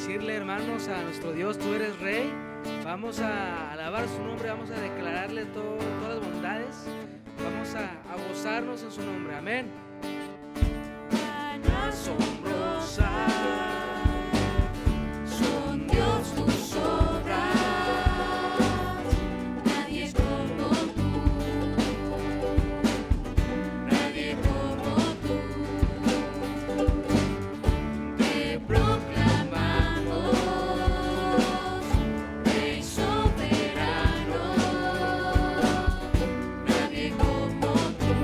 decirle, hermanos, a nuestro Dios, tú eres Rey. Vamos a alabar su nombre, vamos a declararle todas las bondades. Vamos a gozarnos en su nombre. Amén. Asombrosa. Son Dios tus obras, nadie es como tú, nadie como tú. Te proclamamos, Rey soberano, nadie como tú,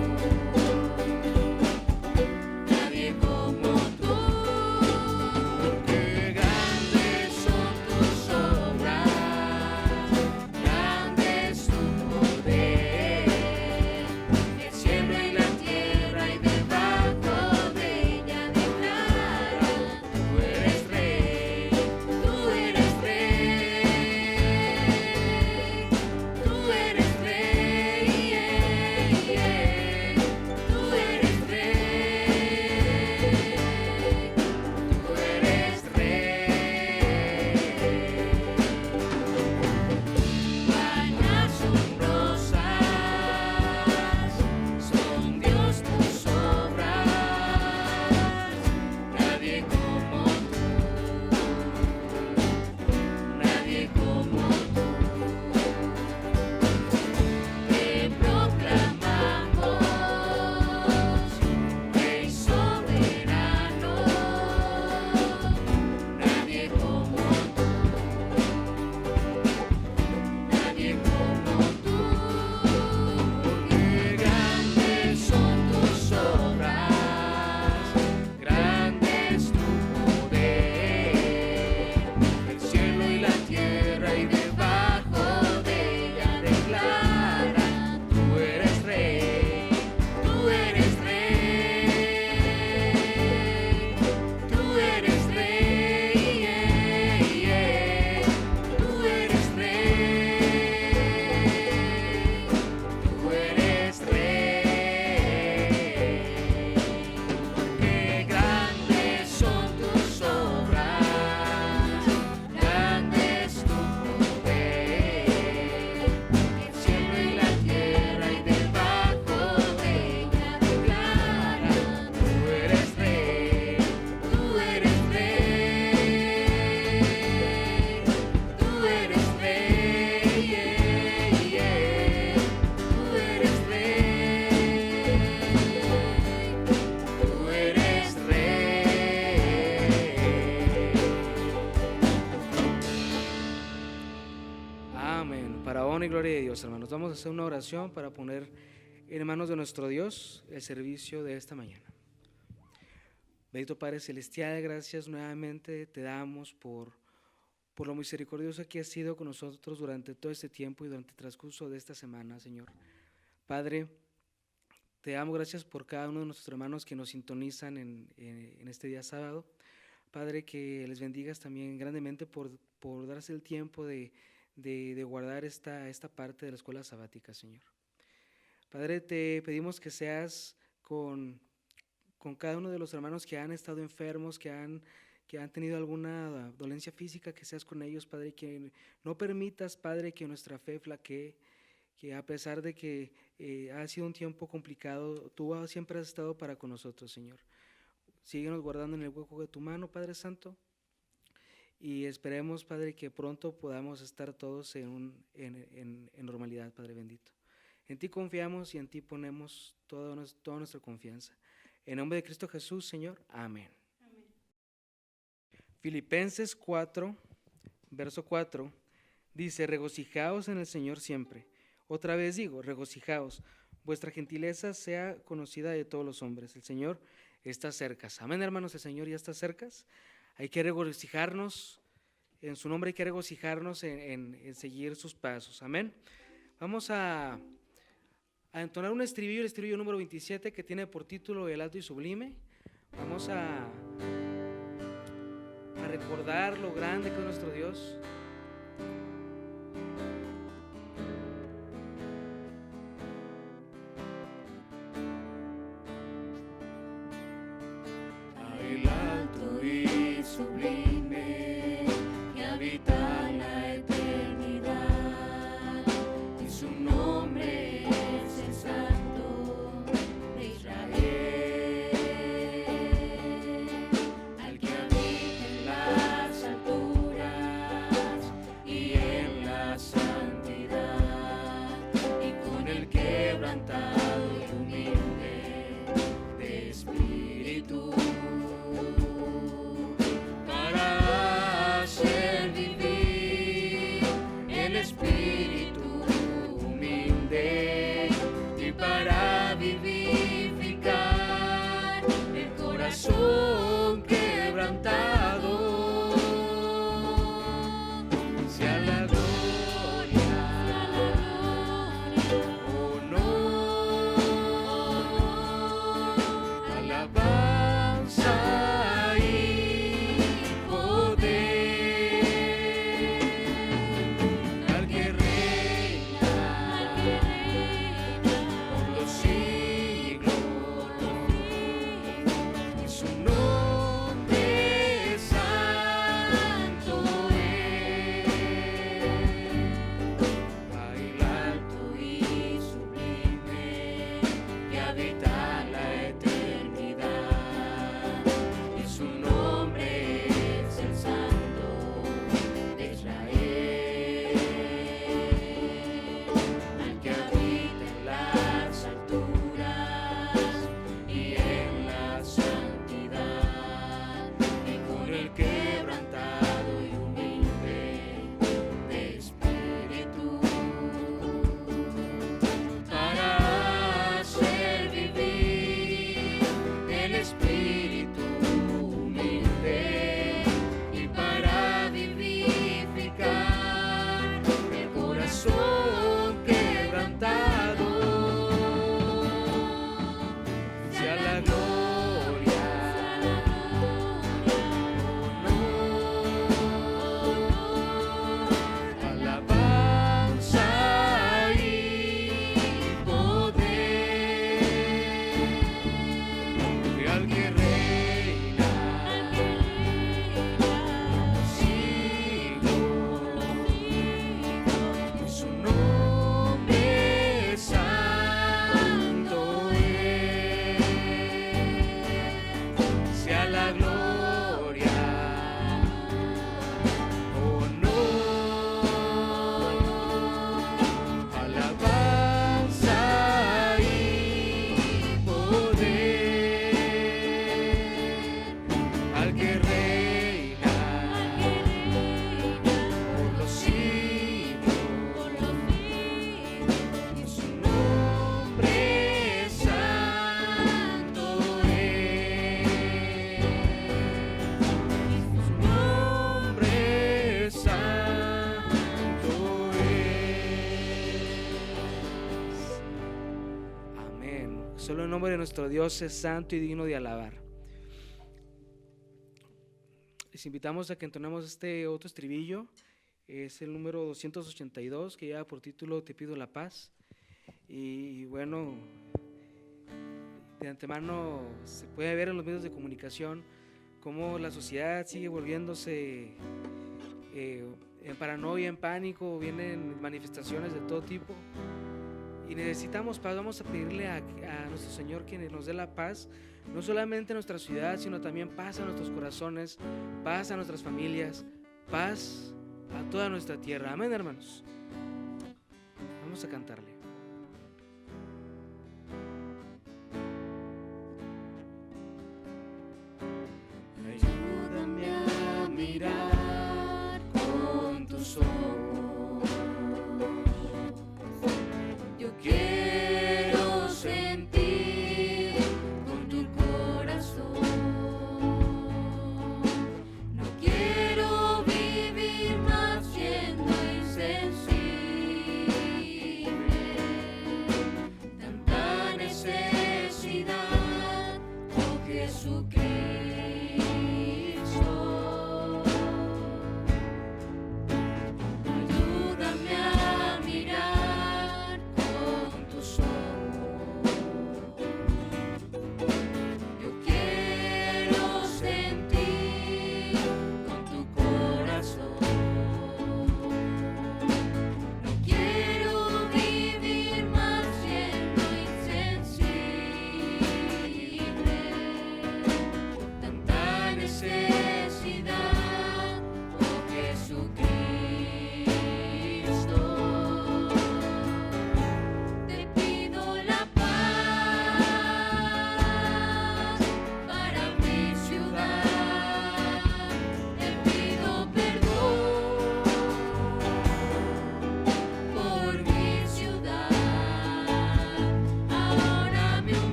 nadie como tú. Qué grandes Son tus obras, grande es tu poder, el cielo y la tierra y debajo de ella declaran, tú eres Rey, tú eres Rey, tú eres Rey, tú eres Rey, tú eres Rey. Tan asombrosas son Dios tus obras, nadie como tú, nadie como tú. Te proclamamos, Rey soberano, nadie como tú, nadie como tú. Porque grandes son tus obras, grande es tu poder, el cielo y la tierra y debajo de ella declaran, tú eres Rey, tú eres Rey, tú eres Rey, tú eres Rey, tú eres Rey. Qué grandes son tus obras, grande es tu poder, el cielo y la tierra y debajo de ella declaran, tú eres Rey, tú eres Rey, tú eres Rey, tú eres Rey, tú eres Rey. Amén. Para honra y gloria de Dios, hermanos. Vamos a hacer una oración para poner en manos de nuestro Dios el servicio de esta mañana. Bendito Padre Celestial, gracias nuevamente te damos por lo misericordioso que has sido con nosotros durante todo este tiempo y durante el transcurso de esta semana, Señor. Padre, te damos gracias por cada uno de nuestros hermanos que nos sintonizan en este día sábado. Padre, que les bendigas también grandemente por darse el tiempo de guardar esta parte de la escuela sabática, Señor. Padre, te pedimos que seas con cada uno de los hermanos que han estado enfermos, que han tenido alguna dolencia física, que seas con ellos, Padre, que no permitas, Padre, que nuestra fe flaquee, que a pesar de que ha sido un tiempo complicado, tú siempre has estado para con nosotros, Señor. Síguenos guardando en el hueco de tu mano, Padre Santo, y esperemos, Padre, que pronto podamos estar todos en normalidad, Padre bendito. En ti confiamos y en ti ponemos toda nuestra confianza. En nombre de Cristo Jesús, Señor. Amén. Amén. Filipenses 4, verso 4, dice, regocijaos en el Señor siempre. Otra vez digo, regocijaos. Vuestra gentileza sea conocida de todos los hombres. El Señor está cerca. Amén, hermanos, el Señor ya está cerca. Hay que regocijarnos en su nombre, hay que regocijarnos en seguir sus pasos. Amén. Vamos a entonar un estribillo, el estribillo número 27, que tiene por título El alto y sublime. Vamos a recordar lo grande que es nuestro Dios. El alto y sublime habita en la eternidad. Y su nombre es el Santo de Israel, al que habita en las alturas y en la santidad, y con el quebrantado y humilde de espíritu, para hacer vivir el espíritu humilde y para vivificar el corazón quebrantado. Sea la gloria, honor, alabanza y poder al que reina y su nombre santo es. Sea la gloria, honor, alabanza y poder al que reina por los siglos. Y su nombre santo es. Su nombre santo es. Amén. Solo el nombre de nuestro Dios es santo y digno de alabar. Les invitamos a que entonemos este otro estribillo. Es el número 282, que lleva por título Te pido la paz. Y bueno, de antemano se puede ver en los medios de comunicación cómo la sociedad sigue volviéndose en paranoia, en pánico, vienen manifestaciones de todo tipo. Y necesitamos paz. Vamos a pedirle a nuestro Señor que nos dé la paz, no solamente en nuestra ciudad, sino también paz a nuestros corazones, paz a nuestras familias, paz a toda nuestra tierra. Amén, hermanos. Vamos a cantarle. Ayúdame a mirar con tus ojos. Yo quiero sentir con tu corazón. No quiero vivir más siendo insensible.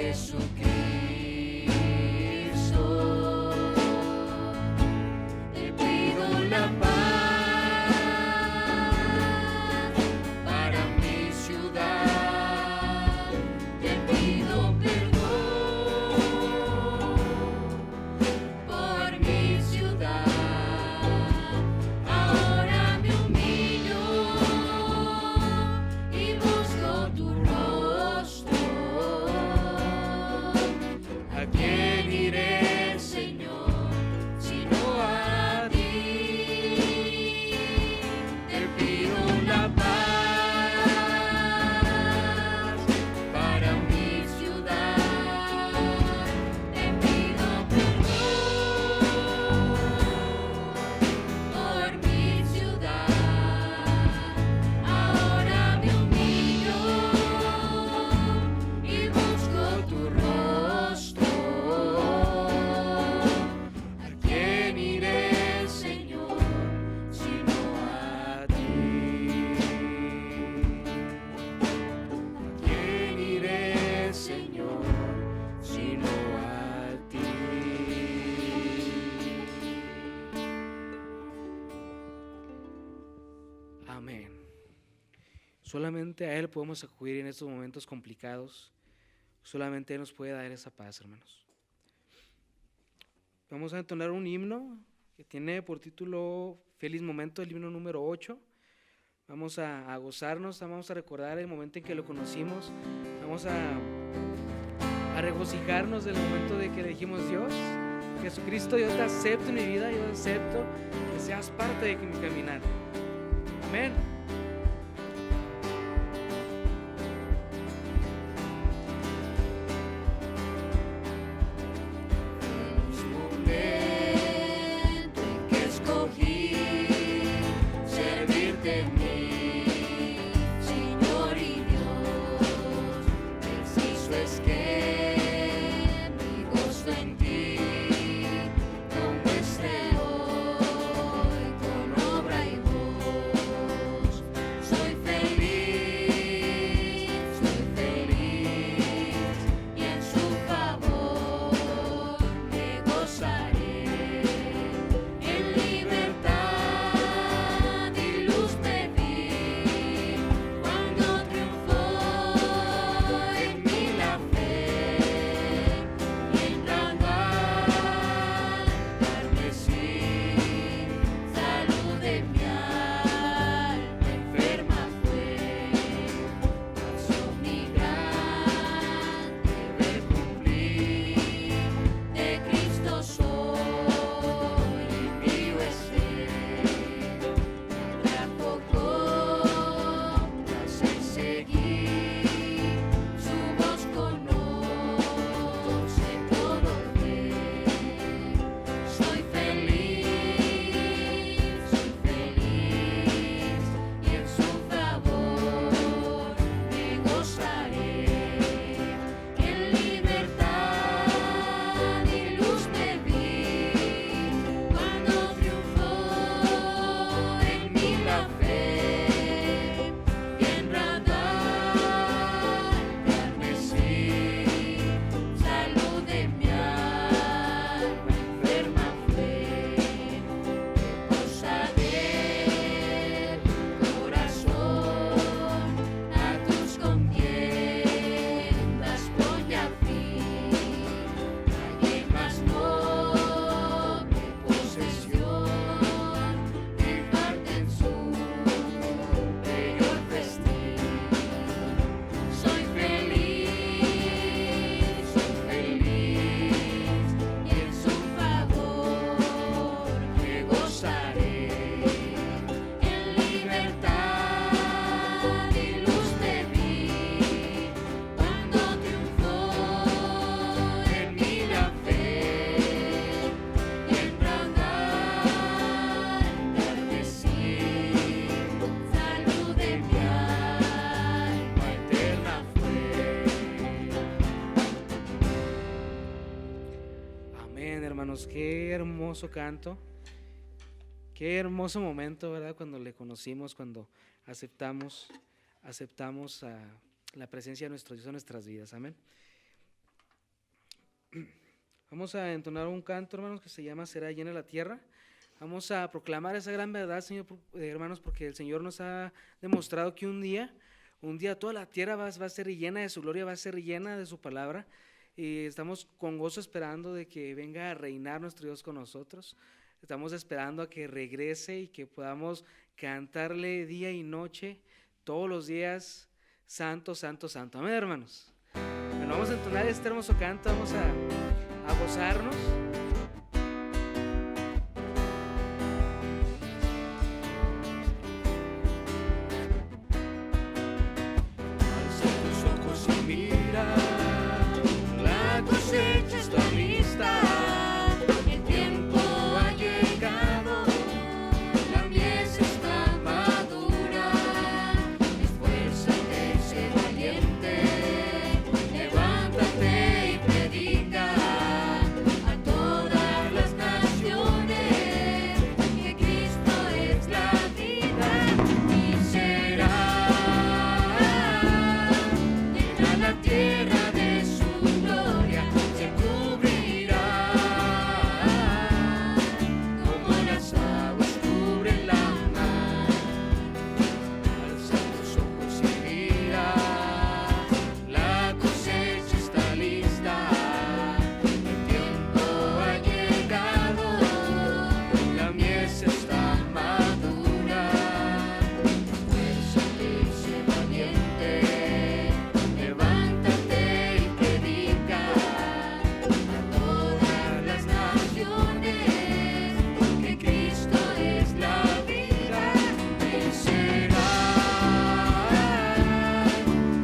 Jesucristo. Te pido la paz para mi ciudad. Te pido perdón por mi ciudad. Ahora me humillo y busco tu rostro. ¿A quién iré, Señor, sino a ti? Te pido la paz para mi ciudad. Te pido perdón por mi ciudad. Ahora me humillo y busco tu rostro. ¿A quién iré, Señor, sino a ti? ¿A quién iré, Señor, sino a ti? Amén. Solamente a Él podemos acudir en estos momentos complicados. Solamente Él nos puede dar esa paz, hermanos. Vamos a entonar un himno que tiene por título Feliz Momento, el himno número 8. Vamos a gozarnos, vamos a recordar el momento en que lo conocimos. Vamos a regocijarnos del momento de que le dijimos: Dios, Jesucristo, yo te acepto en mi vida, yo acepto que seas parte de mi caminar. Amén. Feliz momento en que escogí servirte a mí, Señor y Dios. Preciso es que mi gozo en ti como esté hoy con obra y voz. Soy feliz y en su favor me gozaré. En libertad y luz me vi cuando triunfó en mí la fe. Y en gran carmesí, salud de mi alma enferma fue. Pasó mi gran deber cumplir, de Cristo soy y mío es Él. Me atrajo con placer seguir, su voz conoce todo bien. Soy feliz y en su favor me gozaré. En libertad y luz me vi cuando triunfó en mí la fe. Y en radar carmesí, salud de mi alma enferma fue. Cosa del corazón, a tus contiendas voy a fin. Nadie más no me posesión y parte en su bello festín. Soy feliz y en su favor me gozaré. En libertad y luz me vi cuando triunfó en mí la fe. Y en radar carmesí, salud de mi alma eterna fue. Amén, hermanos. Qué hermoso canto. Qué hermoso momento, ¿verdad? Cuando le conocimos, cuando aceptamos la presencia de nuestro Dios en nuestras vidas. Amén. Vamos a entonar un canto, hermanos, que se llama Será llena la tierra. Vamos a proclamar esa gran verdad, Señor, hermanos, porque el Señor nos ha demostrado que un día toda la tierra va a ser llena de su gloria, va a ser llena de su palabra. Y estamos con gozo esperando de que venga a reinar nuestro Dios con nosotros. Estamos esperando a que regrese y que podamos cantarle día y noche, todos los días, santo, santo, santo. Amén, hermanos. Bueno, vamos a entonar este hermoso canto, vamos a gozarnos. Alza tus ojos y mira, la cosecha está lista. El tiempo ha llegado, la mies está madura. Esfuérzate, sé valiente, levántate y predica a todas las naciones que Cristo es la vida y será llena la tierra de su gloria, se cubrirá como las aguas cubren la mar. Alza tus ojos y mira, la cosecha está lista. El tiempo ha llegado, la mies está madura. Esfuérzate y sé valiente, levántate y predica a todas las naciones que Cristo es la vida y será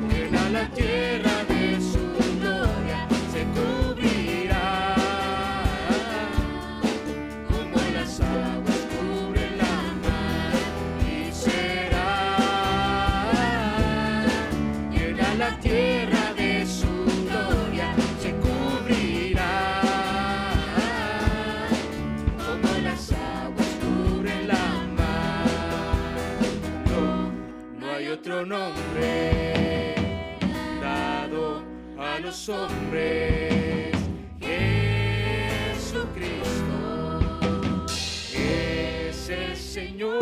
llena la tierra de su gloria, se cubrirá como las aguas cubren la mar y será llena la tierra de su gloria, se cubrirá como las aguas cubren la mar. No hay otro nombre dado a los hombres, Jesucristo es el Señor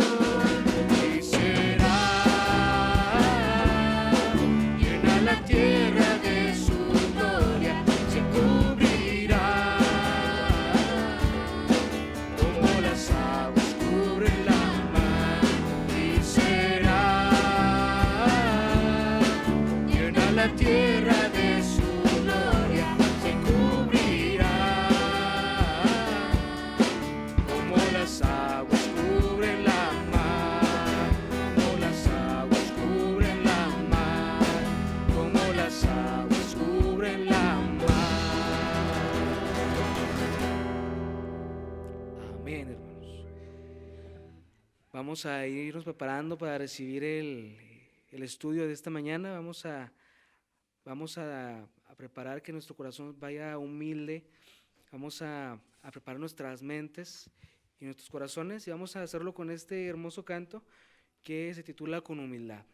y será llena la tierra de su gloria, se cubrirá como las aguas cubren la mar y será llena la tierra de su gloria, se cubrirá como las aguas cubren la mar, como las aguas cubren la mar, como las aguas cubren la mar. Amén, hermanos. Vamos a irnos preparando para recibir el estudio de esta mañana. Vamos a preparar que nuestro corazón vaya humilde. Vamos a preparar nuestras mentes y nuestros corazones y vamos a hacerlo con este hermoso canto que se titula Con humildad.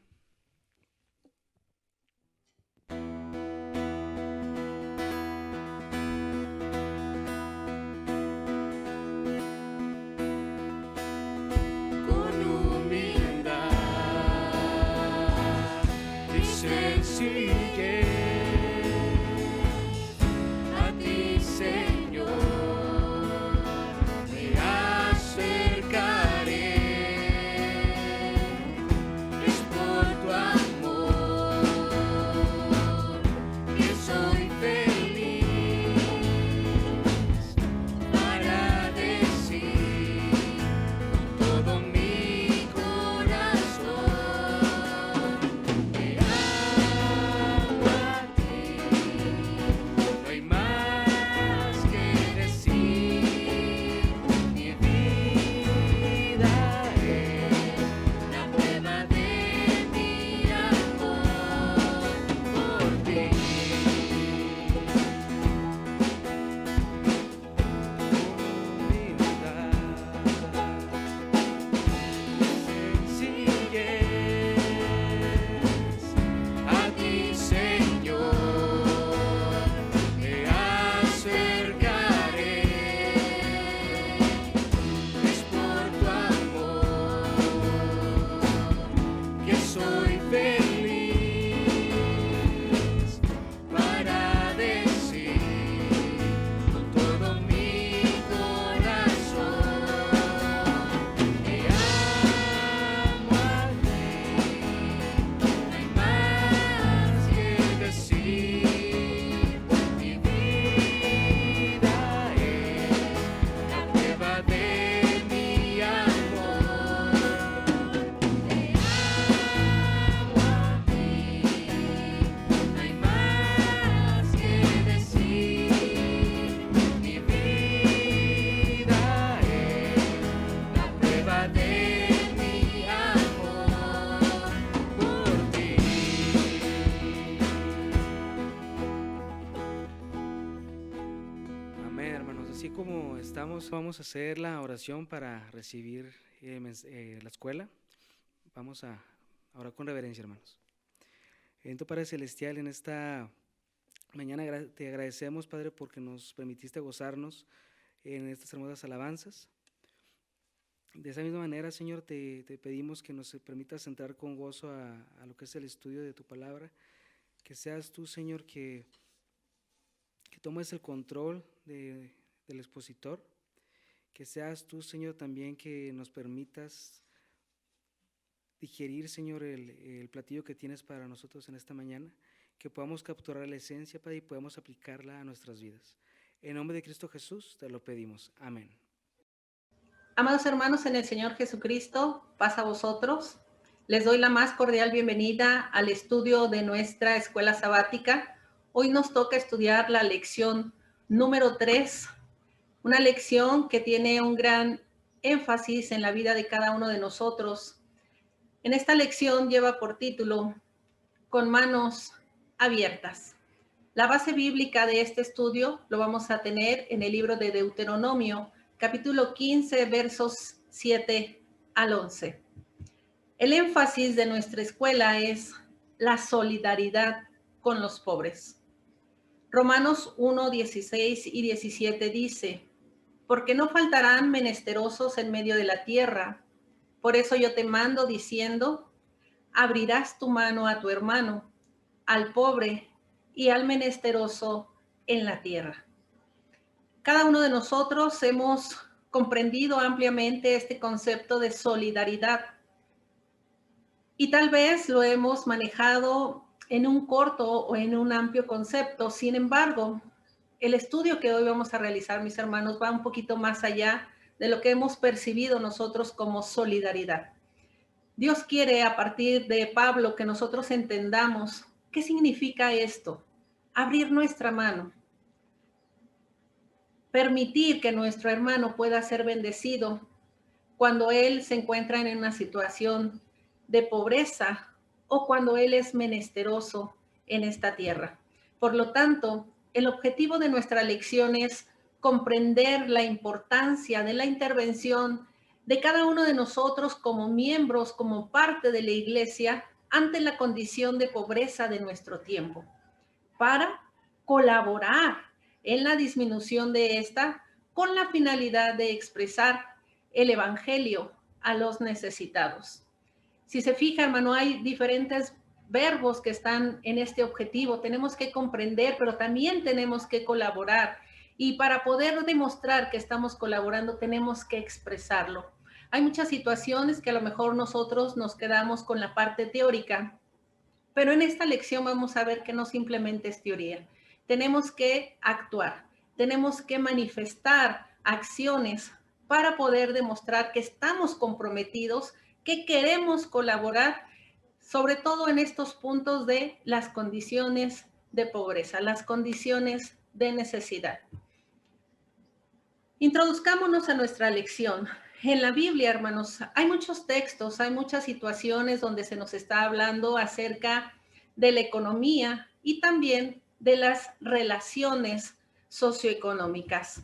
Con humildad y sencillez a ti, Señor, me acercaré. Es por Así como estamos, vamos a hacer la oración para recibir la escuela. Vamos a orar con reverencia, hermanos. Bendito Padre Celestial, en esta mañana te agradecemos, Padre, porque nos permitiste gozarnos en estas hermosas alabanzas. De esa misma manera, Señor, te pedimos que nos permitas entrar con gozo a lo que es el estudio de tu palabra. Que seas tú, Señor, que tomes el control del expositor. Que seas tú, Señor, también que nos permitas digerir, Señor, el platillo que tienes para nosotros en esta mañana. Que podamos capturar la esencia, Padre, y podamos aplicarla a nuestras vidas. En nombre de Cristo Jesús te lo pedimos. Amén. Amados hermanos en el Señor Jesucristo, paz a vosotros. Les doy la más cordial bienvenida al estudio de nuestra escuela sabática. Hoy nos toca estudiar la lección número 3, una lección que tiene un gran énfasis en la vida de cada uno de nosotros. En esta lección lleva por título, Con manos abiertas. La base bíblica de este estudio lo vamos a tener en el libro de Deuteronomio, capítulo 15, versos 7 al 11. El énfasis de nuestra escuela es la solidaridad con los pobres. Romanos 1, 16 y 17 dice, porque no faltarán menesterosos en medio de la tierra. Por eso yo te mando diciendo, abrirás tu mano a tu hermano, al pobre y al menesteroso en la tierra. Cada uno de nosotros hemos comprendido ampliamente este concepto de solidaridad y tal vez lo hemos manejado en un corto o en un amplio concepto. Sin embargo, el estudio que hoy vamos a realizar, mis hermanos, va un poquito más allá de lo que hemos percibido nosotros como solidaridad. Dios quiere, a partir de Pablo, que nosotros entendamos qué significa esto, abrir nuestra mano. Permitir que nuestro hermano pueda ser bendecido cuando él se encuentra en una situación de pobreza o cuando él es menesteroso en esta tierra. Por lo tanto, el objetivo de nuestra lección es comprender la importancia de la intervención de cada uno de nosotros como miembros, como parte de la iglesia, ante la condición de pobreza de nuestro tiempo, para colaborar en la disminución de esta con la finalidad de expresar el evangelio a los necesitados. Si se fija, hermano, hay diferentes verbos que están en este objetivo. Tenemos que comprender, pero también tenemos que colaborar. Y para poder demostrar que estamos colaborando, tenemos que expresarlo. Hay muchas situaciones que a lo mejor nosotros nos quedamos con la parte teórica, pero en esta lección vamos a ver que no simplemente es teoría. Tenemos que actuar, tenemos que manifestar acciones para poder demostrar que estamos comprometidos, que queremos colaborar, sobre todo en estos puntos de las condiciones de pobreza, las condiciones de necesidad. Introduzcámonos a nuestra lección. En la Biblia, hermanos, hay muchos textos, hay muchas situaciones donde se nos está hablando acerca de la economía y también de las relaciones socioeconómicas.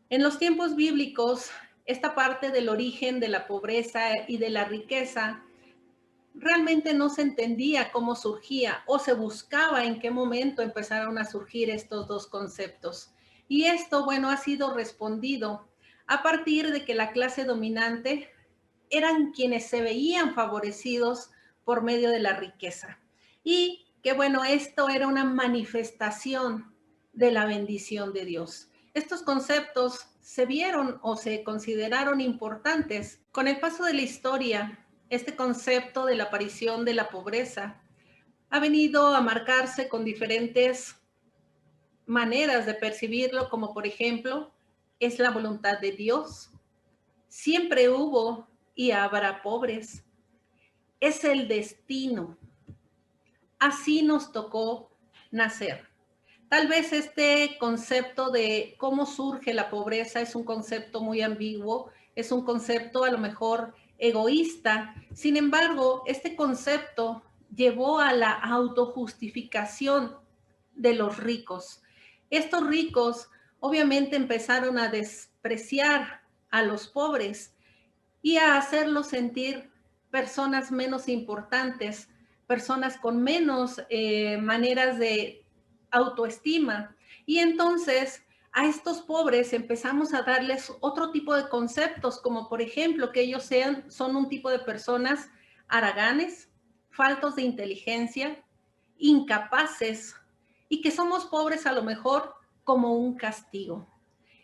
En los tiempos bíblicos, esta parte del origen de la pobreza y de la riqueza realmente no se entendía cómo surgía o se buscaba en qué momento empezaron a surgir estos dos conceptos. Y esto, bueno, ha sido respondido a partir de que la clase dominante eran quienes se veían favorecidos por medio de la riqueza. Y que, bueno, esto era una manifestación de la bendición de Dios. Estos conceptos se vieron o se consideraron importantes. Con el paso de la historia, este concepto de la aparición de la pobreza ha venido a marcarse con diferentes maneras de percibirlo, como por ejemplo, es la voluntad de Dios. Siempre hubo y habrá pobres. Es el destino. Así nos tocó nacer. Tal vez este concepto de cómo surge la pobreza es un concepto muy ambiguo, es un concepto a lo mejor egoísta. Sin embargo, este concepto llevó a la autojustificación de los ricos. Estos ricos obviamente empezaron a despreciar a los pobres y a hacerlos sentir personas menos importantes, personas con menos maneras de autoestima. Y entonces a estos pobres empezamos a darles otro tipo de conceptos, como por ejemplo que ellos son un tipo de personas haraganes, faltos de inteligencia, incapaces, y que somos pobres a lo mejor como un castigo.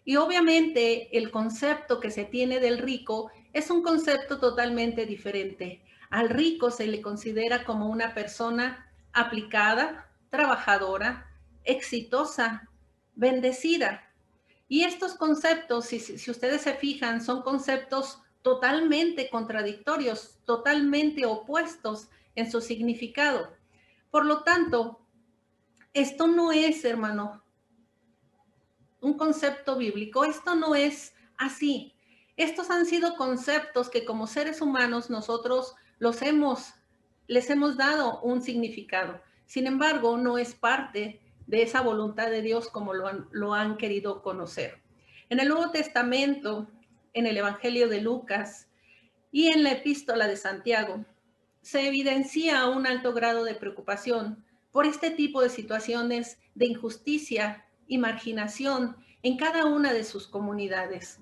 Y obviamente el concepto que se tiene del rico es un concepto totalmente diferente. Al rico se le considera como una persona aplicada, trabajadora, exitosa, bendecida. Y estos conceptos, si ustedes se fijan, son conceptos totalmente contradictorios, totalmente opuestos en su significado. Por lo tanto, esto no es, hermano, un concepto bíblico. Esto no es así. Estos han sido conceptos que como seres humanos nosotros les hemos dado un significado. Sin embargo, no es parte de esa voluntad de Dios como lo han querido conocer. En el Nuevo Testamento, en el Evangelio de Lucas y en la Epístola de Santiago, se evidencia un alto grado de preocupación por este tipo de situaciones de injusticia y marginación en cada una de sus comunidades.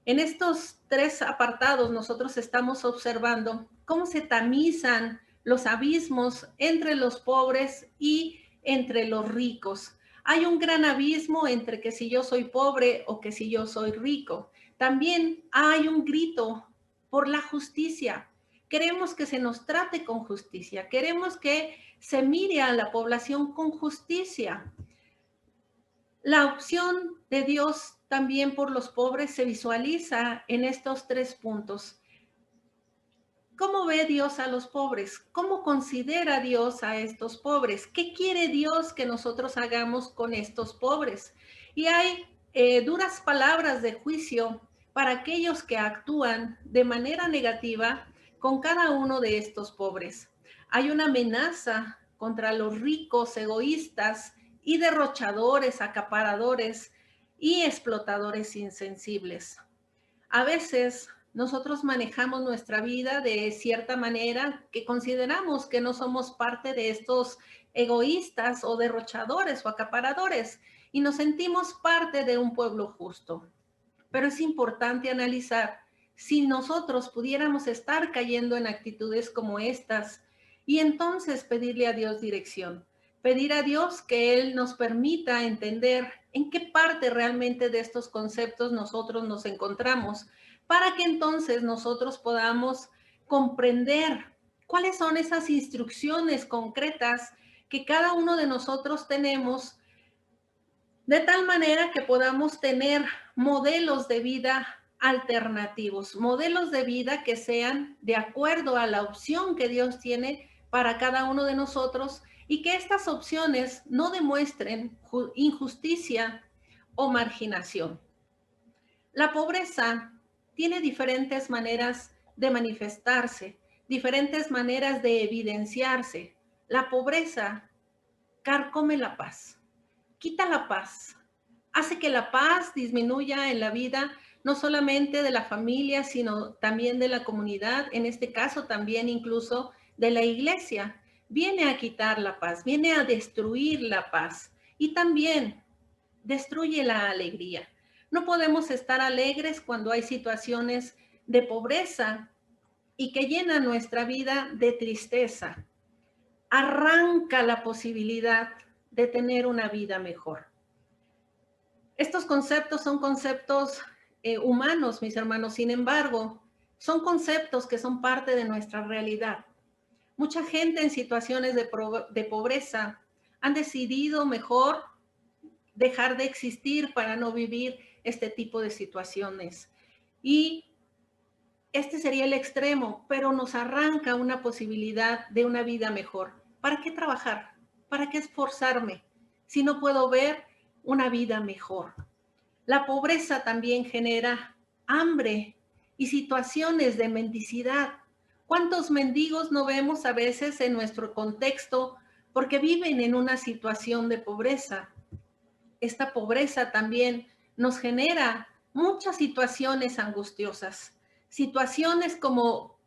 En estos tres apartados nosotros estamos observando cómo se tamizan los abismos entre los pobres y entre los ricos. Hay un gran abismo entre que si yo soy pobre o que si yo soy rico. También hay un grito por la justicia. Queremos que se nos trate con justicia. Queremos que se mire a la población con justicia. La opción de Dios también por los pobres se visualiza en estos tres puntos. ¿Cómo ve Dios a los pobres? ¿Cómo considera Dios a estos pobres? ¿Qué quiere Dios que nosotros hagamos con estos pobres? Y hay duras palabras de juicio para aquellos que actúan de manera negativa con cada uno de estos pobres. Hay una amenaza contra los ricos, egoístas y derrochadores, acaparadores y explotadores insensibles. A veces nosotros manejamos nuestra vida de cierta manera que consideramos que no somos parte de estos egoístas o derrochadores o acaparadores y nos sentimos parte de un pueblo justo. Pero es importante analizar si nosotros pudiéramos estar cayendo en actitudes como estas y entonces pedirle a Dios dirección. Pedir a Dios que Él nos permita entender en qué parte realmente de estos conceptos nosotros nos encontramos, para que entonces nosotros podamos comprender cuáles son esas instrucciones concretas que cada uno de nosotros tenemos, de tal manera que podamos tener modelos de vida alternativos, modelos de vida que sean de acuerdo a la opción que Dios tiene para cada uno de nosotros y que estas opciones no demuestren injusticia o marginación. La pobreza tiene diferentes maneras de manifestarse, diferentes maneras de evidenciarse. La pobreza carcome la paz, quita la paz, hace que la paz disminuya en la vida no solamente de la familia, sino también de la comunidad, en este caso también incluso de la iglesia. Viene a quitar la paz, viene a destruir la paz y también destruye la alegría. No podemos estar alegres cuando hay situaciones de pobreza y que llenan nuestra vida de tristeza. Arranca la posibilidad de tener una vida mejor. Estos conceptos son conceptos humanos, mis hermanos, sin embargo, son conceptos que son parte de nuestra realidad. Mucha gente en situaciones de pobreza han decidido mejor dejar de existir para no vivir este tipo de situaciones. Y este sería el extremo, pero nos arranca una posibilidad de una vida mejor. ¿Para qué trabajar? ¿Para qué esforzarme si no puedo ver una vida mejor? La pobreza también genera hambre y situaciones de mendicidad. ¿Cuántos mendigos no vemos a veces en nuestro contexto porque viven en una situación de pobreza? Esta pobreza también nos genera muchas situaciones angustiosas, situaciones como,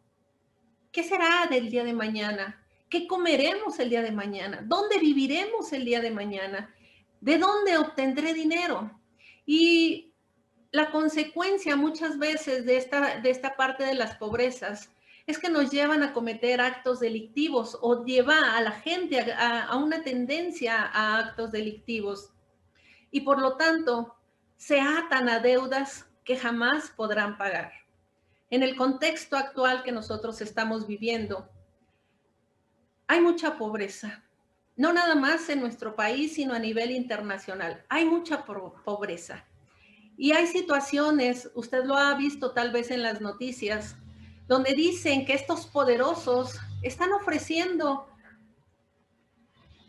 ¿qué será del día de mañana? ¿Qué comeremos el día de mañana? ¿Dónde viviremos el día de mañana? ¿De dónde obtendré dinero? Y la consecuencia muchas veces de esta parte de las pobrezas es que nos llevan a cometer actos delictivos o lleva a la gente a una tendencia a actos delictivos. Y por lo tanto, se atan a deudas que jamás podrán pagar. En el contexto actual que nosotros estamos viviendo, hay mucha pobreza. No nada más en nuestro país, sino a nivel internacional. Hay mucha pobreza. Y hay situaciones, usted lo ha visto tal vez en las noticias, donde dicen que estos poderosos están ofreciendo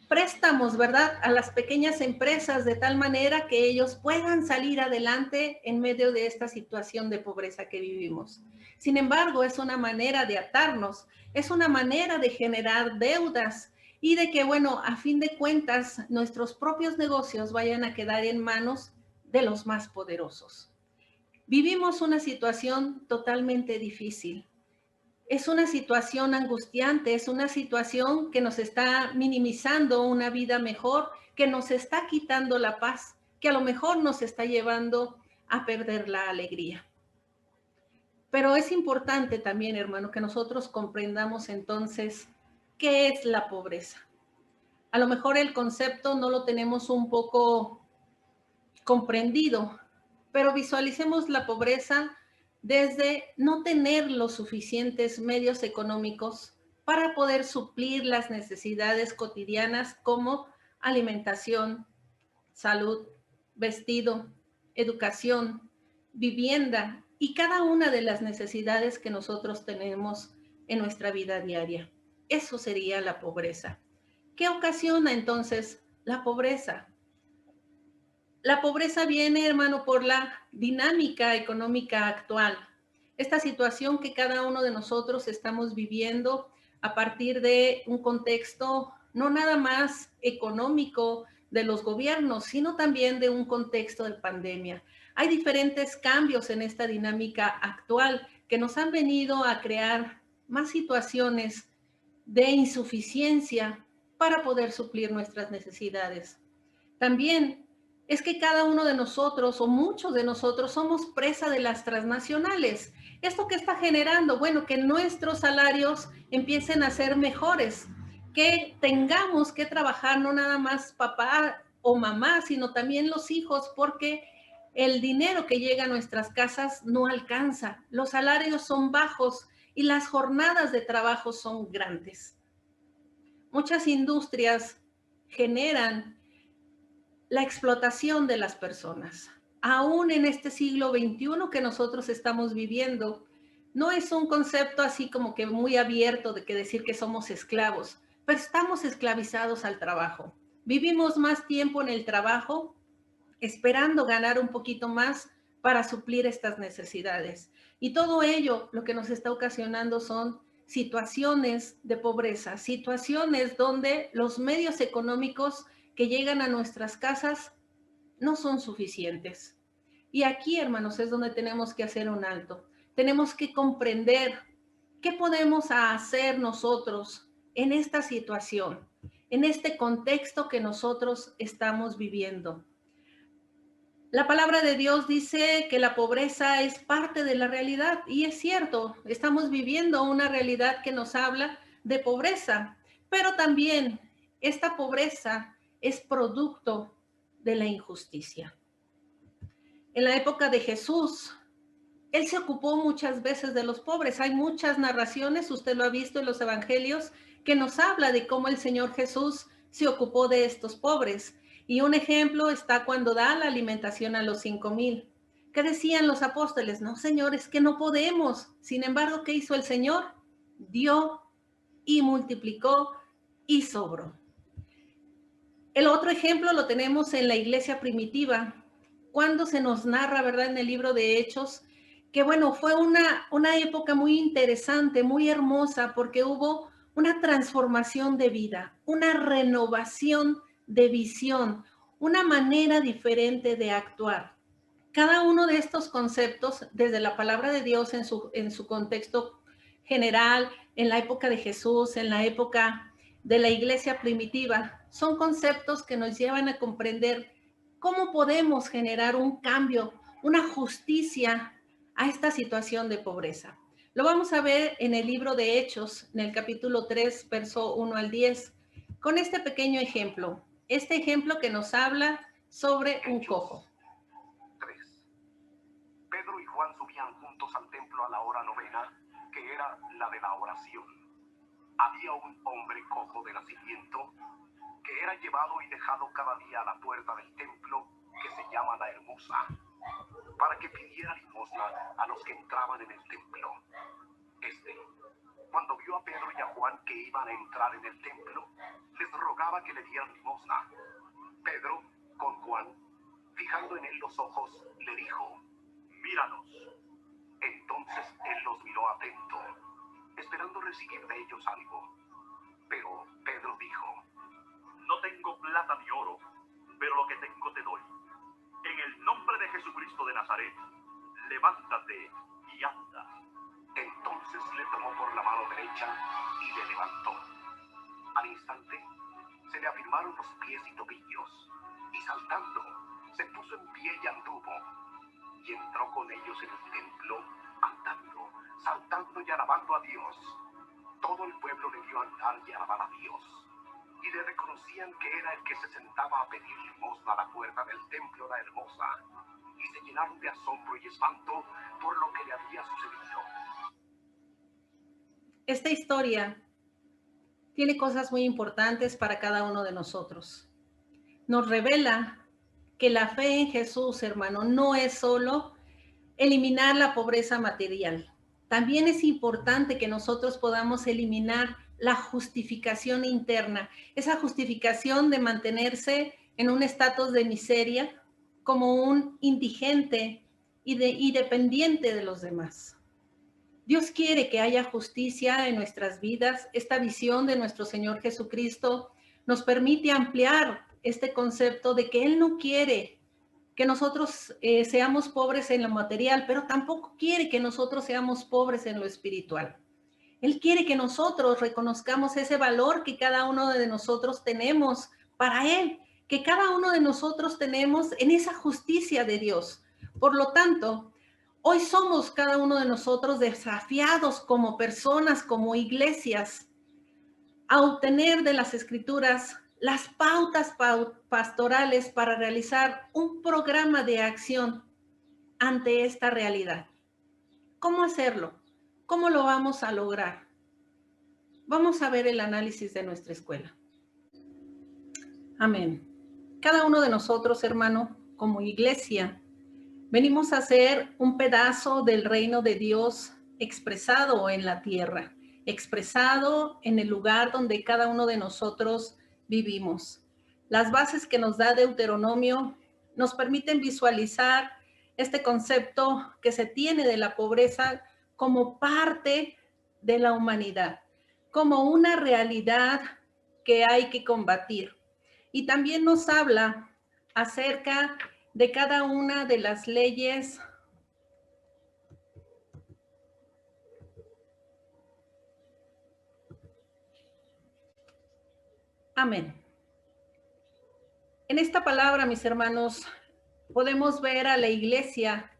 préstamos, ¿verdad?, a las pequeñas empresas de tal manera que ellos puedan salir adelante en medio de esta situación de pobreza que vivimos. Sin embargo, es una manera de atarnos, es una manera de generar deudas y de que, bueno, a fin de cuentas, nuestros propios negocios vayan a quedar en manos de los más poderosos. Vivimos una situación totalmente difícil. Es una situación angustiante, es una situación que nos está minimizando una vida mejor, que nos está quitando la paz, que a lo mejor nos está llevando a perder la alegría. Pero es importante también, hermano, que nosotros comprendamos entonces qué es la pobreza. A lo mejor el concepto no lo tenemos un poco comprendido, pero visualicemos la pobreza desde no tener los suficientes medios económicos para poder suplir las necesidades cotidianas como alimentación, salud, vestido, educación, vivienda y cada una de las necesidades que nosotros tenemos en nuestra vida diaria. Eso sería la pobreza. ¿Qué ocasiona entonces la pobreza? La pobreza viene, hermano, por la dinámica económica actual. Esta situación que cada uno de nosotros estamos viviendo a partir de un contexto no nada más económico de los gobiernos, sino también de un contexto de pandemia. Hay diferentes cambios en esta dinámica actual que nos han venido a crear más situaciones de insuficiencia para poder suplir nuestras necesidades. También es que cada uno de nosotros o muchos de nosotros somos presa de las transnacionales. ¿Esto qué está generando? Bueno, que nuestros salarios empiecen a ser mejores, que tengamos que trabajar no nada más papá o mamá, sino también los hijos, porque el dinero que llega a nuestras casas no alcanza, los salarios son bajos y las jornadas de trabajo son grandes. Muchas industrias generan la explotación de las personas. Aún en este siglo XXI que nosotros estamos viviendo, no es un concepto así como que muy abierto de que decir que somos esclavos, pero estamos esclavizados al trabajo. Vivimos más tiempo en el trabajo esperando ganar un poquito más para suplir estas necesidades. Y todo ello lo que nos está ocasionando son situaciones de pobreza, situaciones donde los medios económicos que llegan a nuestras casas no son suficientes. Y aquí, hermanos, es donde tenemos que hacer un alto. Tenemos que comprender qué podemos hacer nosotros en esta situación, en este contexto que nosotros estamos viviendo. La palabra de Dios dice que la pobreza es parte de la realidad y es cierto, estamos viviendo una realidad que nos habla de pobreza, pero también esta pobreza es producto de la injusticia. En la época de Jesús, Él se ocupó muchas veces de los pobres. Hay muchas narraciones, usted lo ha visto en los evangelios, que nos habla de cómo el Señor Jesús se ocupó de estos pobres. Y un ejemplo está cuando da la alimentación a los 5,000. ¿Qué decían los apóstoles? No, Señor, es que no podemos. Sin embargo, ¿qué hizo el Señor? Dio y multiplicó y sobró. El otro ejemplo lo tenemos en la iglesia primitiva, cuando se nos narra, ¿verdad?, en el libro de Hechos, que bueno, fue una época muy interesante, muy hermosa, porque hubo una transformación de vida, una renovación de visión, una manera diferente de actuar. Cada uno de estos conceptos, desde la palabra de Dios en su contexto general, en la época de Jesús, en la época de la iglesia primitiva, son conceptos que nos llevan a comprender cómo podemos generar un cambio, una justicia a esta situación de pobreza. Lo vamos a ver en el libro de Hechos, en el capítulo 3, verso 1 al 10, con este pequeño ejemplo. Este ejemplo que nos habla sobre un cojo. 3. Pedro y Juan subían juntos al templo a la hora novena, que era la de la oración. Había un hombre cojo de nacimiento que era llevado y dejado cada día a la puerta del templo, que se llama la Hermosa, para que pidiera limosna a los que entraban en el templo. Cuando vio a Pedro y a Juan que iban a entrar en el templo, les rogaba que le dieran limosna. Pedro, con Juan, fijando en él los ojos, le dijo: míranos. Entonces él los miró atento, esperando recibir de ellos algo. Pero Pedro dijo: no tengo plata ni oro, pero lo que tengo te doy. En el nombre de Jesucristo de Nazaret, levántate y anda. Entonces le tomó por la mano derecha y le levantó. Al instante se le afirmaron los pies y tobillos, y saltando se puso en pie y anduvo, y entró con ellos en el templo, andando, saltando y alabando a Dios. Todo el pueblo le vio andar y alabar a Dios, y le reconocían que era el que se sentaba a pedir limosna a la puerta del templo La Hermosa, y se llenaron de asombro y espanto por lo que le había sucedido. Esta historia tiene cosas muy importantes para cada uno de nosotros. Nos revela que la fe en Jesús, hermano, no es solo eliminar la pobreza material. También es importante que nosotros podamos eliminar la justificación interna, esa justificación de mantenerse en un estatus de miseria como un indigente y dependiente de los demás. Dios quiere que haya justicia en nuestras vidas. Esta visión de nuestro Señor Jesucristo nos permite ampliar este concepto de que Él no quiere que nosotros seamos pobres en lo material, pero tampoco quiere que nosotros seamos pobres en lo espiritual. Él quiere que nosotros reconozcamos ese valor que cada uno de nosotros tenemos para Él, que cada uno de nosotros tenemos en esa justicia de Dios. Por lo tanto, hoy somos cada uno de nosotros desafiados como personas, como iglesias, a obtener de las Escrituras las pautas pastorales para realizar un programa de acción ante esta realidad. ¿Cómo hacerlo? ¿Cómo lo vamos a lograr? Vamos a ver el análisis de nuestra escuela. Amén. Cada uno de nosotros, hermano, como iglesia, venimos a ser un pedazo del reino de Dios expresado en la tierra, expresado en el lugar donde cada uno de nosotros vivimos. Las bases que nos da Deuteronomio nos permiten visualizar este concepto que se tiene de la pobreza como parte de la humanidad, como una realidad que hay que combatir. Y también nos habla acerca de cada una de las leyes Amén. En esta palabra, mis hermanos, podemos ver a la iglesia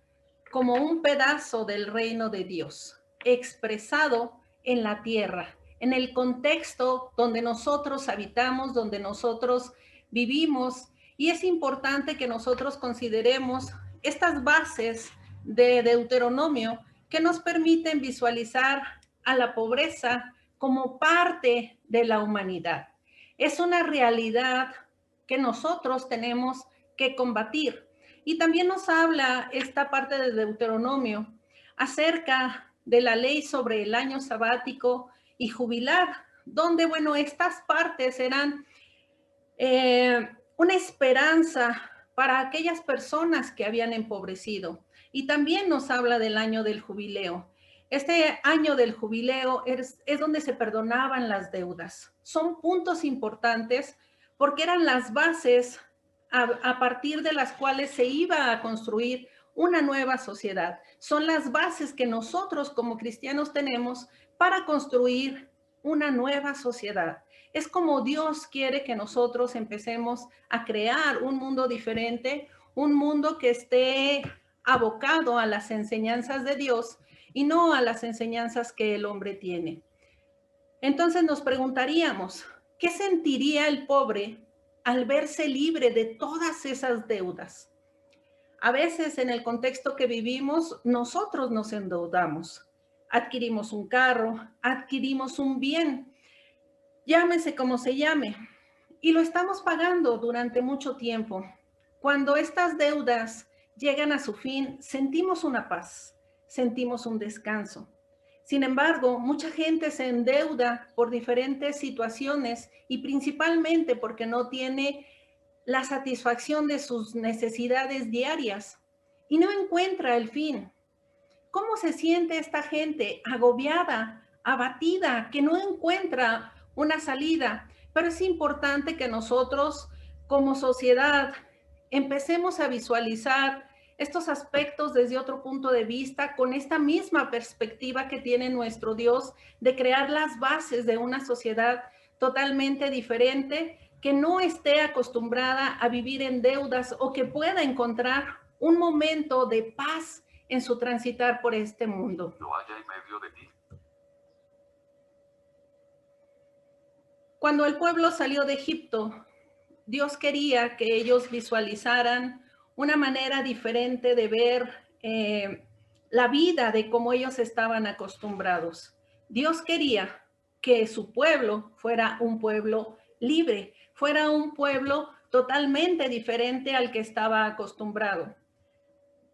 como un pedazo del reino de Dios, expresado en la tierra, en el contexto donde nosotros habitamos, donde nosotros vivimos. Y es importante que nosotros consideremos estas bases de Deuteronomio que nos permiten visualizar a la pobreza como parte de la humanidad. Es una realidad que nosotros tenemos que combatir. Y también nos habla esta parte de Deuteronomio acerca de la ley sobre el año sabático y jubilar, donde, bueno, estas partes eran una esperanza para aquellas personas que habían empobrecido. Y también nos habla del año del jubileo. Este año del jubileo es donde se perdonaban las deudas. Son puntos importantes porque eran las bases a partir de las cuales se iba a construir una nueva sociedad. Son las bases que nosotros como cristianos tenemos para construir una nueva sociedad. Es como Dios quiere que nosotros empecemos a crear un mundo diferente, un mundo que esté abocado a las enseñanzas de Dios y no a las enseñanzas que el hombre tiene. Entonces nos preguntaríamos, ¿qué sentiría el pobre al verse libre de todas esas deudas? A veces en el contexto que vivimos, nosotros nos endeudamos. Adquirimos un carro, adquirimos un bien, llámese como se llame, y lo estamos pagando durante mucho tiempo. Cuando estas deudas llegan a su fin, sentimos una paz, sentimos un descanso. Sin embargo, mucha gente se endeuda por diferentes situaciones y principalmente porque no tiene la satisfacción de sus necesidades diarias y no encuentra el fin. ¿Cómo se siente esta gente? Agobiada, abatida, que no encuentra una salida. Pero es importante que nosotros como sociedad empecemos a visualizar estos aspectos desde otro punto de vista, con esta misma perspectiva que tiene nuestro Dios de crear las bases de una sociedad totalmente diferente, que no esté acostumbrada a vivir en deudas o que pueda encontrar un momento de paz en su transitar por este mundo. Lo haya en medio de ti. Cuando el pueblo salió de Egipto, Dios quería que ellos visualizaran una manera diferente de ver la vida de cómo ellos estaban acostumbrados. Dios quería que su pueblo fuera un pueblo libre, fuera un pueblo totalmente diferente al que estaba acostumbrado.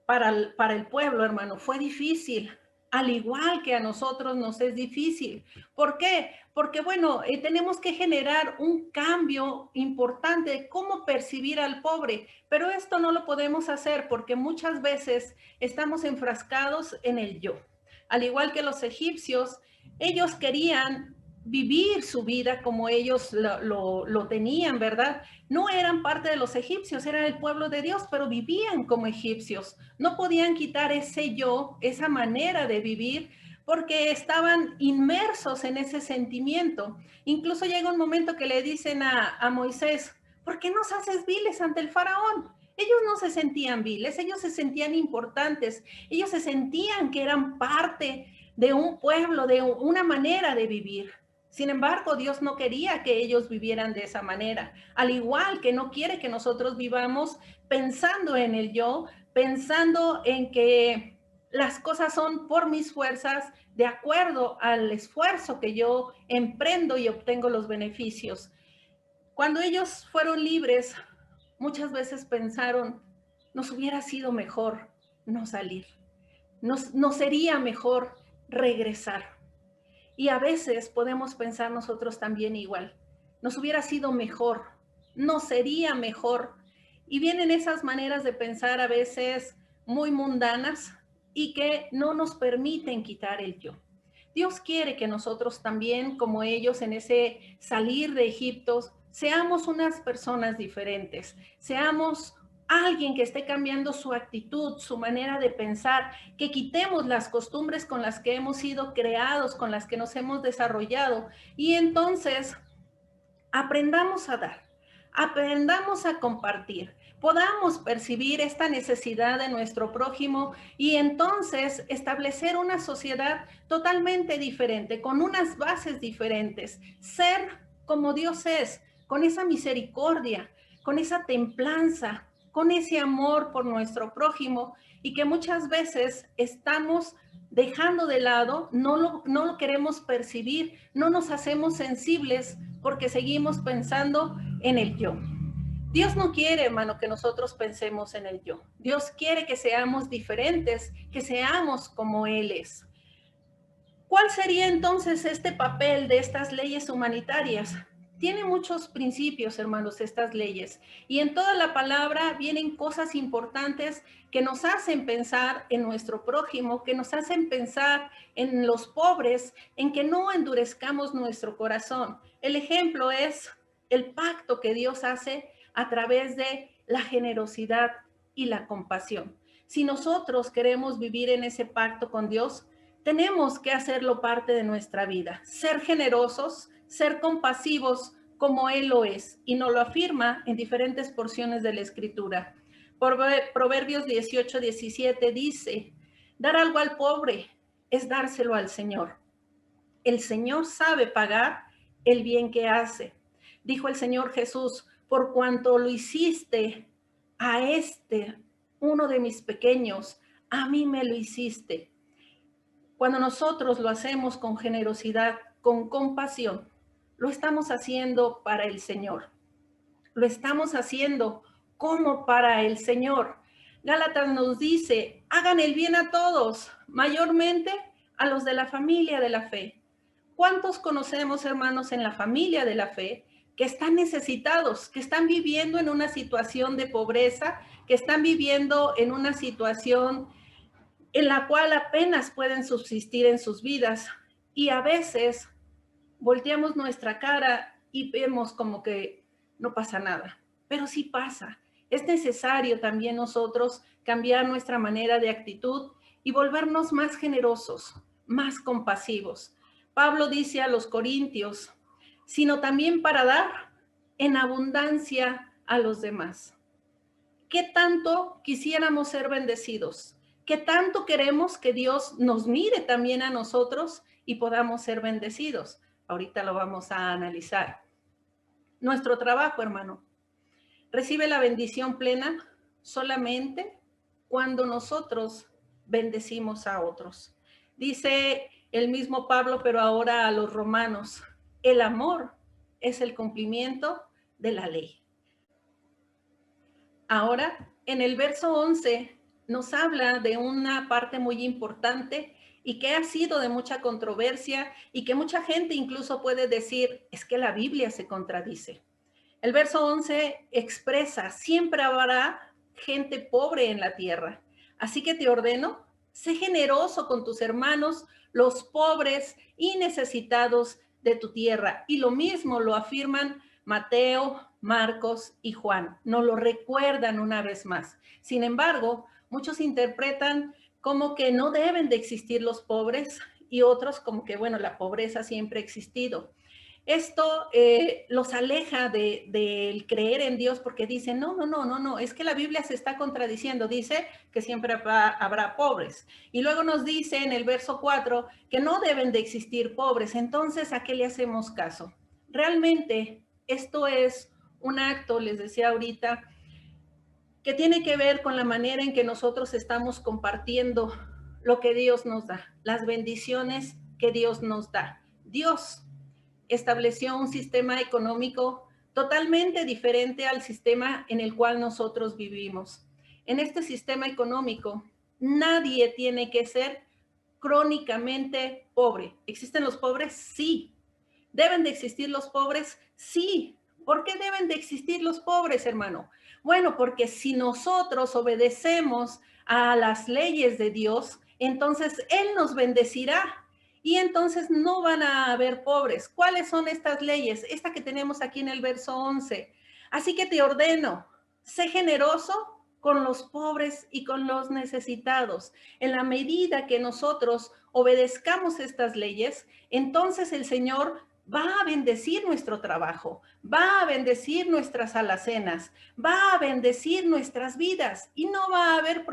Para el pueblo, hermano, fue difícil, al igual que a nosotros nos es difícil. ¿Por qué? Porque, bueno, tenemos que generar un cambio importante de cómo percibir al pobre, pero esto no lo podemos hacer porque muchas veces estamos enfrascados en el yo. Al igual que los egipcios, ellos querían vivir su vida como ellos lo tenían, ¿verdad? No eran parte de los egipcios, eran el pueblo de Dios, pero vivían como egipcios. No podían quitar ese yo, esa manera de vivir, porque estaban inmersos en ese sentimiento. Incluso llega un momento que le dicen a Moisés, ¿por qué nos haces viles ante el faraón? Ellos no se sentían viles, ellos se sentían importantes, ellos se sentían que eran parte de un pueblo, de una manera de vivir. Sin embargo, Dios no quería que ellos vivieran de esa manera, al igual que no quiere que nosotros vivamos pensando en el yo, pensando en que las cosas son por mis fuerzas, de acuerdo al esfuerzo que yo emprendo y obtengo los beneficios. Cuando ellos fueron libres, muchas veces pensaron, nos hubiera sido mejor no salir, nos sería mejor regresar. Y a veces podemos pensar nosotros también igual. Nos hubiera sido mejor, nos sería mejor. Y vienen esas maneras de pensar a veces muy mundanas y que no nos permiten quitar el yo. Dios quiere que nosotros también, como ellos en ese salir de Egipto, seamos unas personas diferentes, seamos alguien que esté cambiando su actitud, su manera de pensar, que quitemos las costumbres con las que hemos sido creados, con las que nos hemos desarrollado y entonces aprendamos a dar, aprendamos a compartir, podamos percibir esta necesidad de nuestro prójimo y entonces establecer una sociedad totalmente diferente, con unas bases diferentes, ser como Dios es, con esa misericordia, con esa templanza, con ese amor por nuestro prójimo y que muchas veces estamos dejando de lado, no lo queremos percibir, no nos hacemos sensibles porque seguimos pensando en el yo. Dios no quiere, hermano, que nosotros pensemos en el yo. Dios quiere que seamos diferentes, que seamos como Él es. ¿Cuál sería entonces este papel de estas leyes humanitarias? Tiene muchos principios, hermanos, estas leyes. Y en toda la palabra vienen cosas importantes que nos hacen pensar en nuestro prójimo, que nos hacen pensar en los pobres, en que no endurezcamos nuestro corazón. El ejemplo es el pacto que Dios hace a través de la generosidad y la compasión. Si nosotros queremos vivir en ese pacto con Dios, tenemos que hacerlo parte de nuestra vida, ser generosos, ser compasivos como Él lo es, y nos lo afirma en diferentes porciones de la Escritura. Proverbios 18:17 dice, dar algo al pobre es dárselo al Señor. El Señor sabe pagar el bien que hace. Dijo el Señor Jesús, por cuanto lo hiciste a uno de mis pequeños, a mí me lo hiciste. Cuando nosotros lo hacemos con generosidad, con compasión, lo estamos haciendo para el Señor. Lo estamos haciendo como para el Señor. Gálatas nos dice, hagan el bien a todos, mayormente a los de la familia de la fe. ¿Cuántos conocemos, hermanos, en la familia de la fe que están necesitados, que están viviendo en una situación de pobreza, que están viviendo en una situación en la cual apenas pueden subsistir en sus vidas? Y a veces volteamos nuestra cara y vemos como que no pasa nada, pero sí pasa. Es necesario también nosotros cambiar nuestra manera de actitud y volvernos más generosos, más compasivos. Pablo dice a los corintios, sino también para dar en abundancia a los demás. ¿Qué tanto quisiéramos ser bendecidos? ¿Qué tanto queremos que Dios nos mire también a nosotros y podamos ser bendecidos? Ahorita lo vamos a analizar. Nuestro trabajo, hermano, recibe la bendición plena solamente cuando nosotros bendecimos a otros. Dice el mismo Pablo, pero ahora a los romanos, el amor es el cumplimiento de la ley. Ahora, en el verso 11, nos habla de una parte muy importante y que ha sido de mucha controversia y que mucha gente incluso puede decir, es que la Biblia se contradice. El verso 11 expresa, siempre habrá gente pobre en la tierra. Así que te ordeno, sé generoso con tus hermanos, los pobres y necesitados de tu tierra. Y lo mismo lo afirman Mateo, Marcos y Juan. Nos lo recuerdan una vez más. Sin embargo, muchos interpretan como que no deben de existir los pobres y otros como que, bueno, la pobreza siempre ha existido. Esto los aleja del creer en Dios porque dicen, no, es que la Biblia se está contradiciendo, dice que siempre habrá pobres. Y luego nos dice en el verso 4 que no deben de existir pobres, entonces ¿a qué le hacemos caso? Realmente esto es un acto, les decía ahorita, que tiene que ver con la manera en que nosotros estamos compartiendo lo que Dios nos da, las bendiciones que Dios nos da. Dios estableció un sistema económico totalmente diferente al sistema en el cual nosotros vivimos. En este sistema económico, nadie tiene que ser crónicamente pobre. ¿Existen los pobres? Sí. ¿Deben de existir los pobres? Sí. ¿Por qué deben de existir los pobres, hermano? Bueno, porque si nosotros obedecemos a las leyes de Dios, entonces Él nos bendecirá. Y entonces no van a haber pobres. ¿Cuáles son estas leyes? Esta que tenemos aquí en el verso 11. Así que te ordeno, sé generoso con los pobres y con los necesitados. En la medida que nosotros obedezcamos estas leyes, entonces el Señor va a bendecir nuestro trabajo, va a bendecir nuestras alacenas, va a bendecir nuestras vidas y no va a haber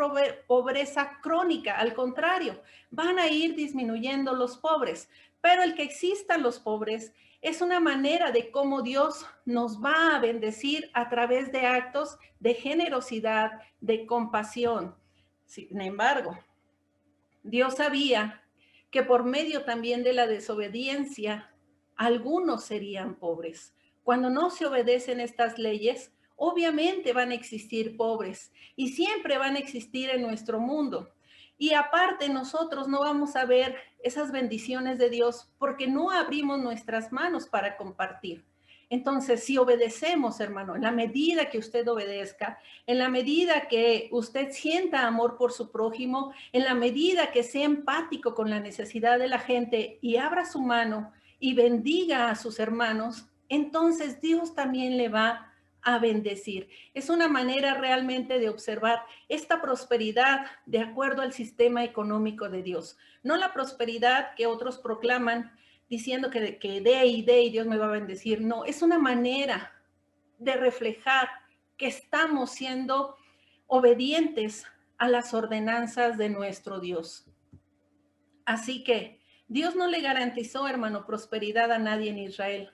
pobreza crónica, al contrario, van a ir disminuyendo los pobres, pero el que existan los pobres es una manera de cómo Dios nos va a bendecir a través de actos de generosidad, de compasión. Sin embargo, Dios sabía que por medio también de la desobediencia, algunos serían pobres. Cuando no se obedecen estas leyes, obviamente van a existir pobres y siempre van a existir en nuestro mundo. Y aparte nosotros no vamos a ver esas bendiciones de Dios porque no abrimos nuestras manos para compartir. Entonces, si obedecemos, hermano, en la medida que usted obedezca, en la medida que usted sienta amor por su prójimo, en la medida que sea empático con la necesidad de la gente y abra su mano y bendiga a sus hermanos, entonces Dios también le va a bendecir. Es una manera realmente de observar esta prosperidad de acuerdo al sistema económico de Dios. No la prosperidad que otros proclaman diciendo que dé y Dios me va a bendecir. No, es una manera de reflejar que estamos siendo obedientes a las ordenanzas de nuestro Dios. Así que Dios no le garantizó, hermano, prosperidad a nadie en Israel,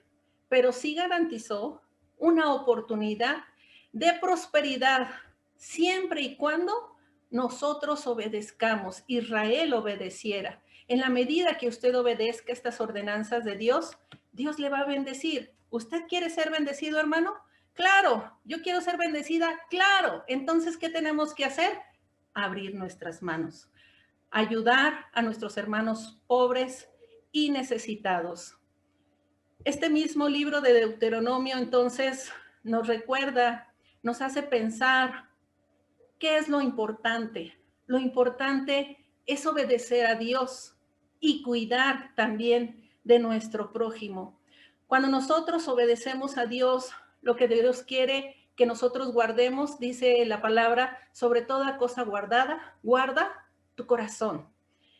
pero sí garantizó una oportunidad de prosperidad siempre y cuando nosotros obedezcamos, Israel obedeciera. En la medida que usted obedezca estas ordenanzas de Dios, Dios le va a bendecir. ¿Usted quiere ser bendecido, hermano? Claro. ¿Yo quiero ser bendecida? Claro. Entonces, ¿qué tenemos que hacer? Abrir nuestras manos, ayudar a nuestros hermanos pobres y necesitados. Este mismo libro de Deuteronomio entonces nos recuerda, nos hace pensar qué es lo importante. Lo importante es obedecer a Dios y cuidar también de nuestro prójimo. Cuando nosotros obedecemos a Dios, lo que Dios quiere que nosotros guardemos, dice la palabra, sobre toda cosa guardada, guarda tu corazón.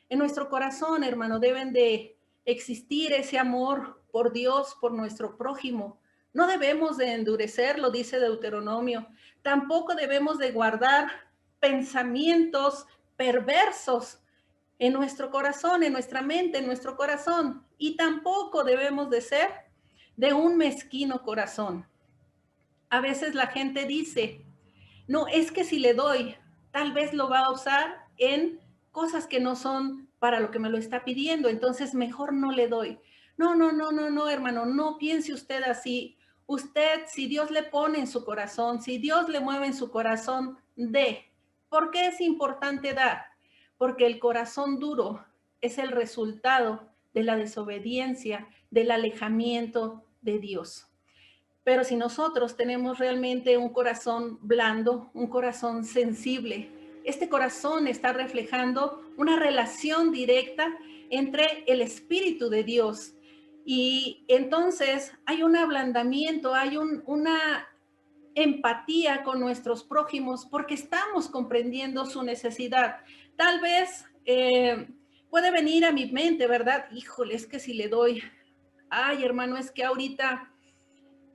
En nuestro corazón, hermano, deben de existir ese amor por Dios, por nuestro prójimo. No debemos de endurecerlo, dice Deuteronomio. Tampoco debemos de guardar pensamientos perversos en nuestro corazón, en nuestra mente, en nuestro corazón. Y tampoco debemos de ser de un mezquino corazón. A veces la gente dice, no, es que si le doy, tal vez lo va a usar en cosas que no son para lo que me lo está pidiendo, entonces mejor no le doy. No, hermano, no piense usted así. Usted, si Dios le pone en su corazón, si Dios le mueve en su corazón, dé. ¿Por qué es importante dar? Porque el corazón duro es el resultado de la desobediencia, del alejamiento de Dios. Pero si nosotros tenemos realmente un corazón blando, un corazón sensible, este corazón está reflejando una relación directa entre el Espíritu de Dios. Y entonces hay un ablandamiento, hay una empatía con nuestros prójimos porque estamos comprendiendo su necesidad. Tal vez puede venir a mi mente, ¿verdad? Híjole, es que si le doy, ay hermano, es que ahorita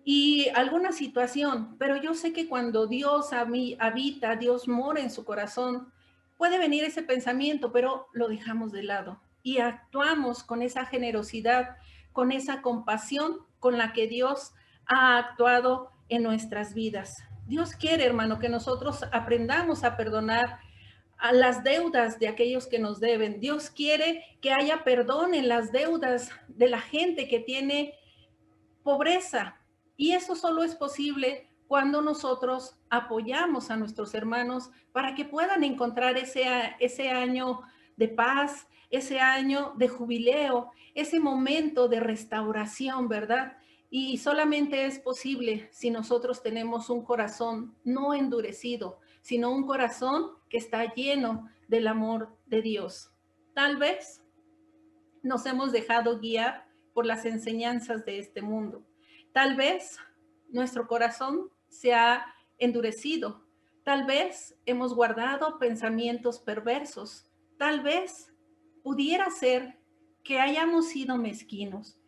y alguna situación, pero yo sé que cuando Dios habita, Dios mora en su corazón, puede venir ese pensamiento, pero lo dejamos de lado y actuamos con esa generosidad, con esa compasión con la que Dios ha actuado en nuestras vidas. Dios quiere, hermano, que nosotros aprendamos a perdonar a las deudas de aquellos que nos deben. Dios quiere que haya perdón en las deudas de la gente que tiene pobreza. Y eso solo es posible cuando nosotros apoyamos a nuestros hermanos para que puedan encontrar ese año de paz, ese año de jubileo, ese momento de restauración, ¿verdad? Y solamente es posible si nosotros tenemos un corazón no endurecido, sino un corazón que está lleno del amor de Dios. Tal vez nos hemos dejado guiar por las enseñanzas de este mundo. Tal vez nuestro corazón se ha endurecido. Tal vez hemos guardado pensamientos perversos. Tal vez pudiera ser que hayamos sido mezquinos.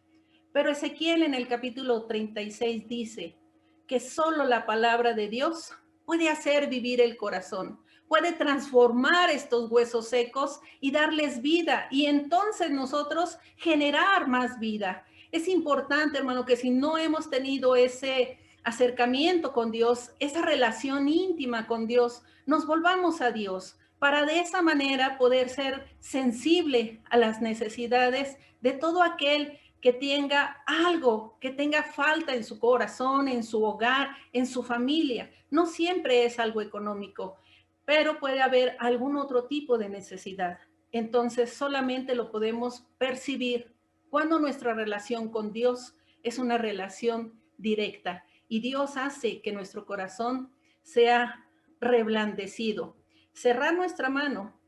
Pero Ezequiel en el capítulo 36 dice que solo la palabra de Dios puede hacer vivir el corazón, puede transformar estos huesos secos y darles vida y entonces nosotros generar más vida. Es importante, hermano, que si no hemos tenido ese acercamiento con Dios, esa relación íntima con Dios, nos volvamos a Dios para de esa manera poder ser sensible a las necesidades de todo aquel que tenga algo, que tenga falta en su corazón, en su hogar, en su familia. No siempre es algo económico, pero puede haber algún otro tipo de necesidad. Entonces solamente lo podemos percibir cuando nuestra relación con Dios es una relación directa y Dios hace que nuestro corazón sea reblandecido. Cerrar nuestra mano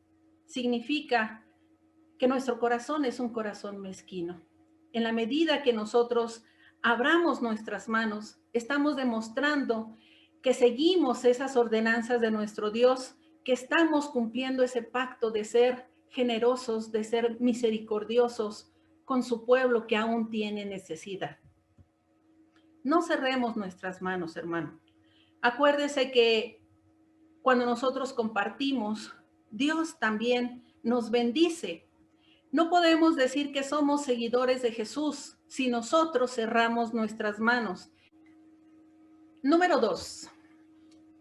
significa que nuestro corazón es un corazón mezquino. En la medida que nosotros abramos nuestras manos, estamos demostrando que seguimos esas ordenanzas de nuestro Dios, que estamos cumpliendo ese pacto de ser generosos, de ser misericordiosos con su pueblo que aún tiene necesidad. No cerremos nuestras manos, hermano. Acuérdese que cuando nosotros compartimos, Dios también nos bendice. No podemos decir que somos seguidores de Jesús si nosotros cerramos nuestras manos. Número 2.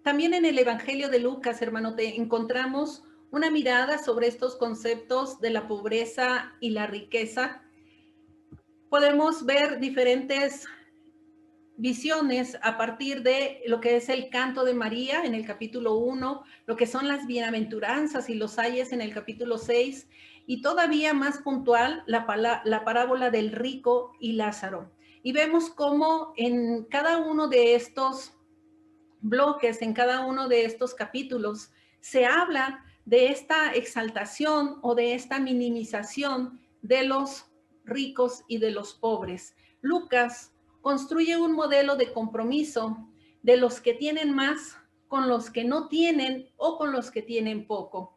También en el Evangelio de Lucas, hermano, encontramos una mirada sobre estos conceptos de la pobreza y la riqueza. Podemos ver diferentes visiones a partir de lo que es el canto de María en el capítulo 1, lo que son las bienaventuranzas y los ayes en el capítulo 6, y todavía más puntual la parábola del rico y Lázaro. Y vemos cómo en cada uno de estos bloques, en cada uno de estos capítulos, se habla de esta exaltación o de esta minimización de los ricos y de los pobres. Lucas construye un modelo de compromiso de los que tienen más con los que no tienen o con los que tienen poco.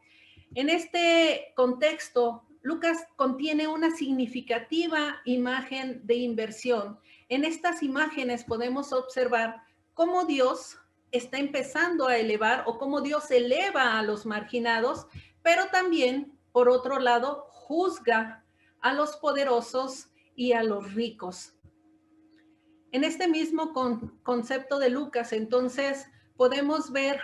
En este contexto, Lucas contiene una significativa imagen de inversión. En estas imágenes podemos observar cómo Dios está empezando a elevar o cómo Dios eleva a los marginados, pero también, por otro lado, juzga a los poderosos y a los ricos. En este mismo concepto de Lucas, entonces, podemos ver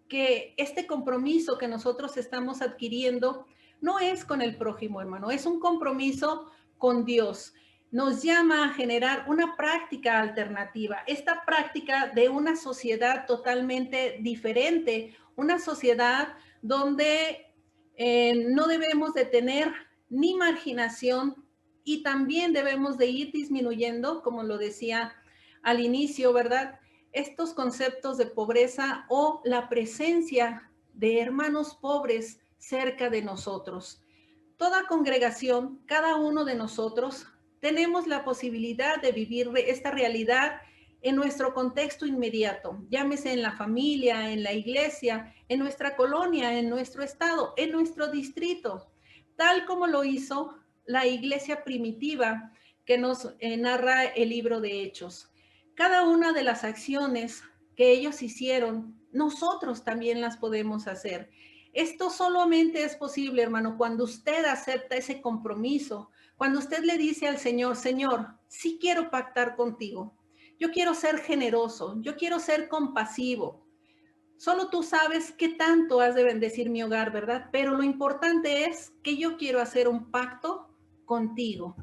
que este compromiso que nosotros estamos adquiriendo no es con el prójimo, hermano, es un compromiso con Dios. Nos llama a generar una práctica alternativa, esta práctica de una sociedad totalmente diferente, una sociedad donde no debemos de tener ni marginación y también debemos de ir disminuyendo, como lo decía al inicio, ¿verdad?, estos conceptos de pobreza o la presencia de hermanos pobres cerca de nosotros. Toda congregación, cada uno de nosotros, tenemos la posibilidad de vivir esta realidad en nuestro contexto inmediato, llámese en la familia, en la iglesia, en nuestra colonia, en nuestro estado, en nuestro distrito, tal como lo hizo la iglesia primitiva que nos narra el libro de Hechos. Cada una de las acciones que ellos hicieron, nosotros también las podemos hacer. Esto solamente es posible, hermano, cuando usted acepta ese compromiso, cuando usted le dice al Señor, Señor, sí quiero pactar contigo, yo quiero ser generoso, yo quiero ser compasivo. Solo tú sabes qué tanto has de bendecir mi hogar, ¿verdad? Pero lo importante es que yo quiero hacer un pacto contigo.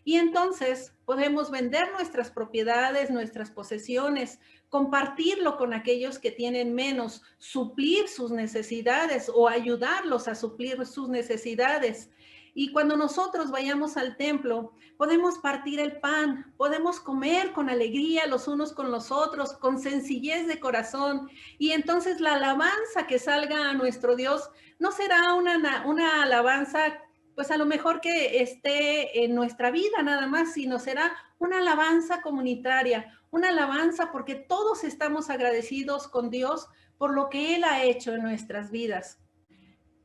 Y entonces podemos vender nuestras propiedades, nuestras posesiones, compartirlo con aquellos que tienen menos, suplir sus necesidades o ayudarlos a suplir sus necesidades. Y cuando nosotros vayamos al templo, podemos partir el pan, podemos comer con alegría los unos con los otros, con sencillez de corazón. Y entonces la alabanza que salga a nuestro Dios no será una alabanza, pues a lo mejor que esté en nuestra vida nada más, sino será una alabanza comunitaria, una alabanza porque todos estamos agradecidos con Dios por lo que Él ha hecho en nuestras vidas.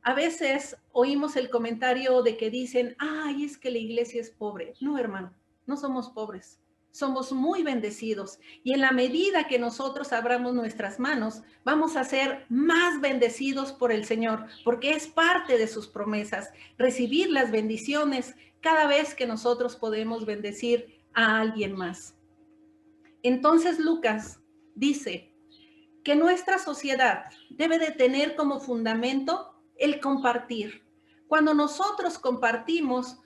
A veces oímos el comentario de que dicen, ay, es que la iglesia es pobre. No, hermano, no somos pobres. Somos muy bendecidos y en la medida que nosotros abramos nuestras manos, vamos a ser más bendecidos por el Señor, porque es parte de sus promesas, recibir las bendiciones cada vez que nosotros podemos bendecir a alguien más. Entonces Lucas dice que nuestra sociedad debe de tener como fundamento el compartir. Cuando nosotros compartimos,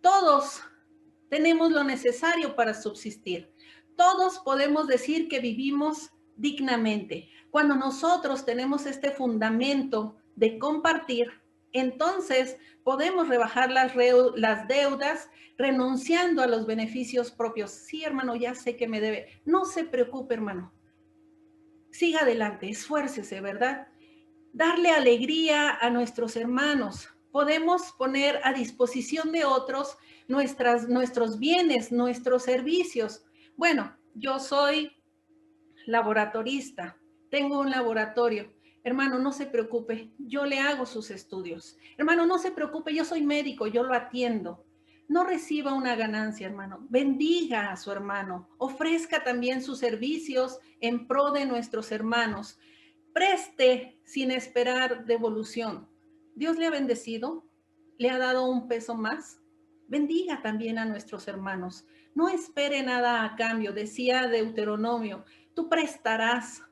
todos tenemos lo necesario para subsistir. Todos podemos decir que vivimos dignamente. Cuando nosotros tenemos este fundamento de compartir, entonces podemos rebajar las deudas renunciando a los beneficios propios. Sí, hermano, ya sé que me debe. No se preocupe, hermano. Siga adelante, esfuércese, ¿verdad? Darle alegría a nuestros hermanos. Podemos poner a disposición de otros nuestros bienes, nuestros servicios. Bueno, yo soy laboratorista, tengo un laboratorio. Hermano, no se preocupe, yo le hago sus estudios. Hermano, no se preocupe, yo soy médico, yo lo atiendo. No reciba una ganancia, hermano. Bendiga a su hermano. Ofrezca también sus servicios en pro de nuestros hermanos. Preste sin esperar devolución. Dios le ha bendecido, le ha dado un peso más. Bendiga también a nuestros hermanos. No espere nada a cambio. Decía Deuteronomio, tú prestarás.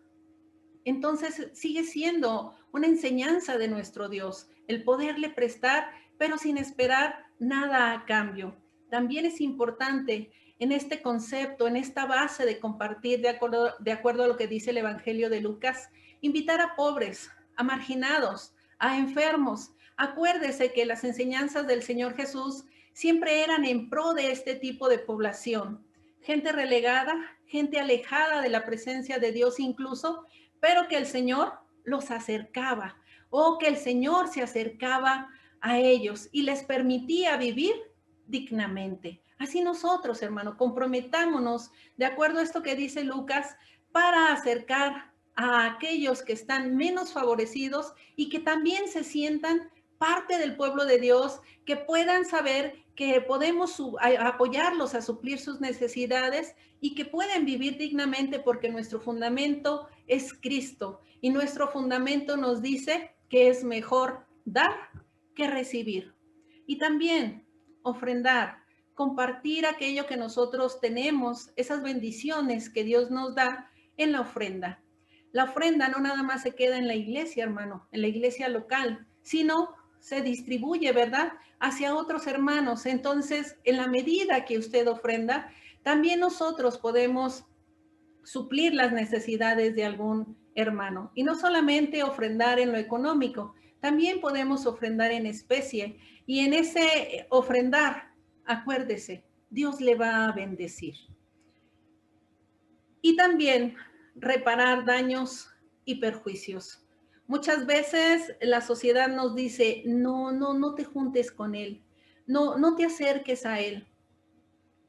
Entonces sigue siendo una enseñanza de nuestro Dios, el poderle prestar, pero sin esperar nada a cambio. También es importante en este concepto, en esta base de compartir de acuerdo a lo que dice el Evangelio de Lucas, invitar a pobres, a marginados, a enfermos. Acuérdese que las enseñanzas del Señor Jesús siempre eran en pro de este tipo de población. Gente relegada, gente alejada de la presencia de Dios incluso, pero que el Señor los acercaba o que el Señor se acercaba a ellos y les permitía vivir dignamente. Así nosotros, hermano, comprometámonos de acuerdo a esto que dice Lucas para acercar a aquellos que están menos favorecidos y que también se sientan parte del pueblo de Dios, que puedan saber que podemos apoyarlos a suplir sus necesidades y que pueden vivir dignamente porque nuestro fundamento es Cristo y nuestro fundamento nos dice que es mejor dar que recibir. Y también ofrendar, compartir aquello que nosotros tenemos, esas bendiciones que Dios nos da en la ofrenda. La ofrenda no nada más se queda en la iglesia, hermano, en la iglesia local, sino se distribuye, ¿verdad?, hacia otros hermanos. Entonces, en la medida que usted ofrenda, también nosotros podemos suplir las necesidades de algún hermano. Y no solamente ofrendar en lo económico, también podemos ofrendar en especie. Y en ese ofrendar, acuérdese, Dios le va a bendecir. Y también reparar daños y perjuicios. Muchas veces la sociedad nos dice, no te juntes con él, no te acerques a él.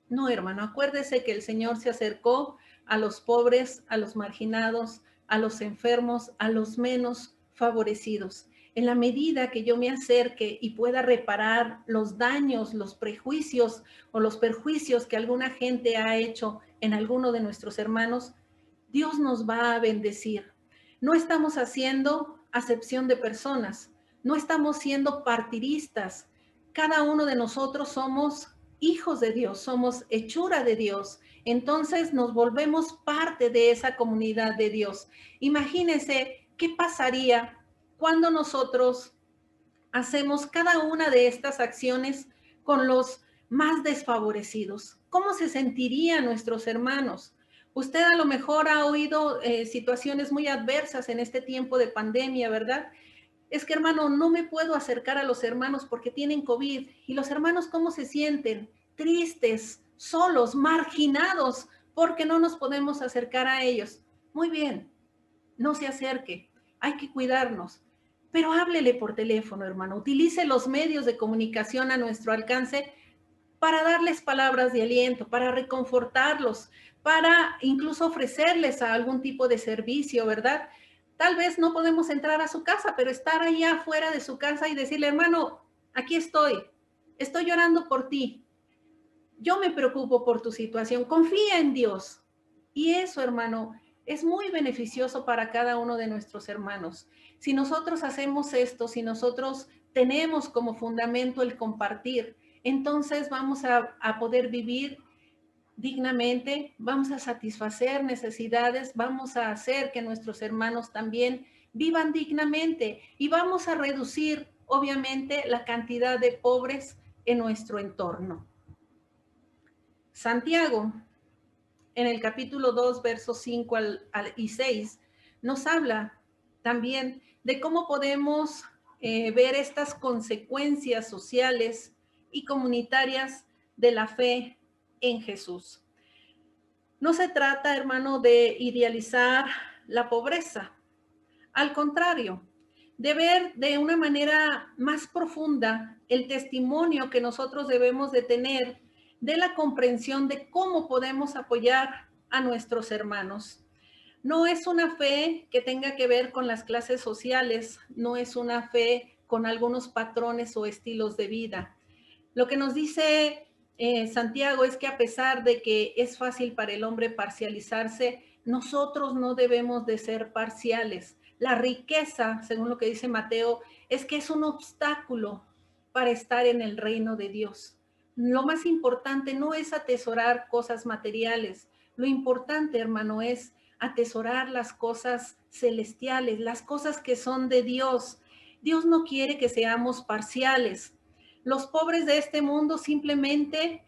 No, hermano, acuérdese que el Señor se acercó a los pobres, a los marginados, a los enfermos, a los menos favorecidos. En la medida que yo me acerque y pueda reparar los daños, los prejuicios o los perjuicios que alguna gente ha hecho en alguno de nuestros hermanos, Dios nos va a bendecir. No estamos haciendo acepción de personas, no estamos siendo partidistas. Cada uno de nosotros somos hijos de Dios, somos hechura de Dios. Entonces nos volvemos parte de esa comunidad de Dios. Imagínense qué pasaría cuando nosotros hacemos cada una de estas acciones con los más desfavorecidos. ¿Cómo se sentirían nuestros hermanos? Usted a lo mejor ha oído situaciones muy adversas en este tiempo de pandemia, ¿verdad? Es que, hermano, no me puedo acercar a los hermanos porque tienen COVID. ¿Y los hermanos cómo se sienten? Tristes, solos, marginados, porque no nos podemos acercar a ellos. Muy bien, no se acerque, hay que cuidarnos. Pero háblele por teléfono, hermano. Utilice los medios de comunicación a nuestro alcance para darles palabras de aliento, para reconfortarlos, para incluso ofrecerles a algún tipo de servicio, ¿verdad? Tal vez no podemos entrar a su casa, pero estar allá afuera de su casa y decirle, hermano, aquí estoy llorando por ti. Yo me preocupo por tu situación, confía en Dios. Y eso, hermano, es muy beneficioso para cada uno de nuestros hermanos. Si nosotros hacemos esto, si nosotros tenemos como fundamento el compartir, entonces vamos a poder vivir dignamente, vamos a satisfacer necesidades, vamos a hacer que nuestros hermanos también vivan dignamente y vamos a reducir, obviamente, la cantidad de pobres en nuestro entorno. Santiago, en el capítulo 2, versos 5 y 6, nos habla también de cómo podemos ver estas consecuencias sociales y comunitarias de la fe en Jesús. No se trata, hermano, de idealizar la pobreza. Al contrario, de ver de una manera más profunda el testimonio que nosotros debemos de tener de la comprensión de cómo podemos apoyar a nuestros hermanos. No es una fe que tenga que ver con las clases sociales, no es una fe con algunos patrones o estilos de vida. Lo que nos dice Santiago es que a pesar de que es fácil para el hombre parcializarse, nosotros no debemos de ser parciales. La riqueza, según lo que dice Mateo, es que es un obstáculo para estar en el reino de Dios. Lo más importante no es atesorar cosas materiales. Lo importante, hermano, es atesorar las cosas celestiales, las cosas que son de Dios. Dios no quiere que seamos parciales. Los pobres de este mundo simplemente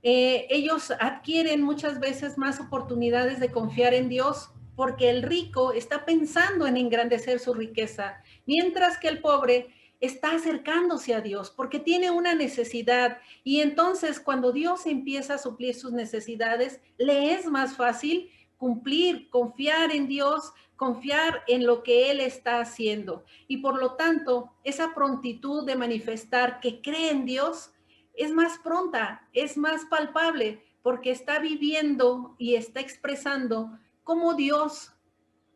ellos adquieren muchas veces más oportunidades de confiar en Dios porque el rico está pensando en engrandecer su riqueza, mientras que el pobre está acercándose a Dios porque tiene una necesidad y entonces cuando Dios empieza a suplir sus necesidades, le es más fácil cumplir, confiar en Dios, confiar en lo que Él está haciendo. Y por lo tanto, esa prontitud de manifestar que cree en Dios es más pronta, es más palpable, porque está viviendo y está expresando cómo Dios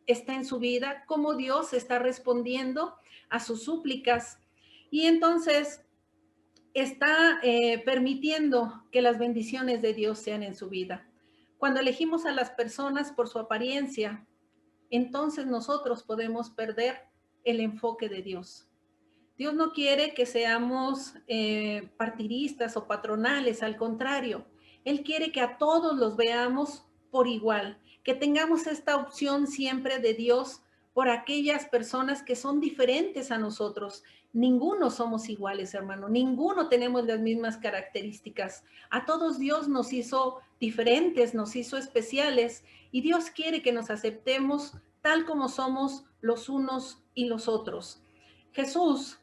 está en su vida, cómo Dios está respondiendo a sus súplicas. Y entonces está permitiendo que las bendiciones de Dios sean en su vida. Cuando elegimos a las personas por su apariencia, entonces nosotros podemos perder el enfoque de Dios. Dios no quiere que seamos partidistas o patronales, al contrario, Él quiere que a todos los veamos por igual, que tengamos esta opción siempre de Dios por aquellas personas que son diferentes a nosotros. Ninguno somos iguales, hermano, ninguno tenemos las mismas características. A todos Dios nos hizo diferentes, nos hizo especiales y Dios quiere que nos aceptemos tal como somos los unos y los otros. Jesús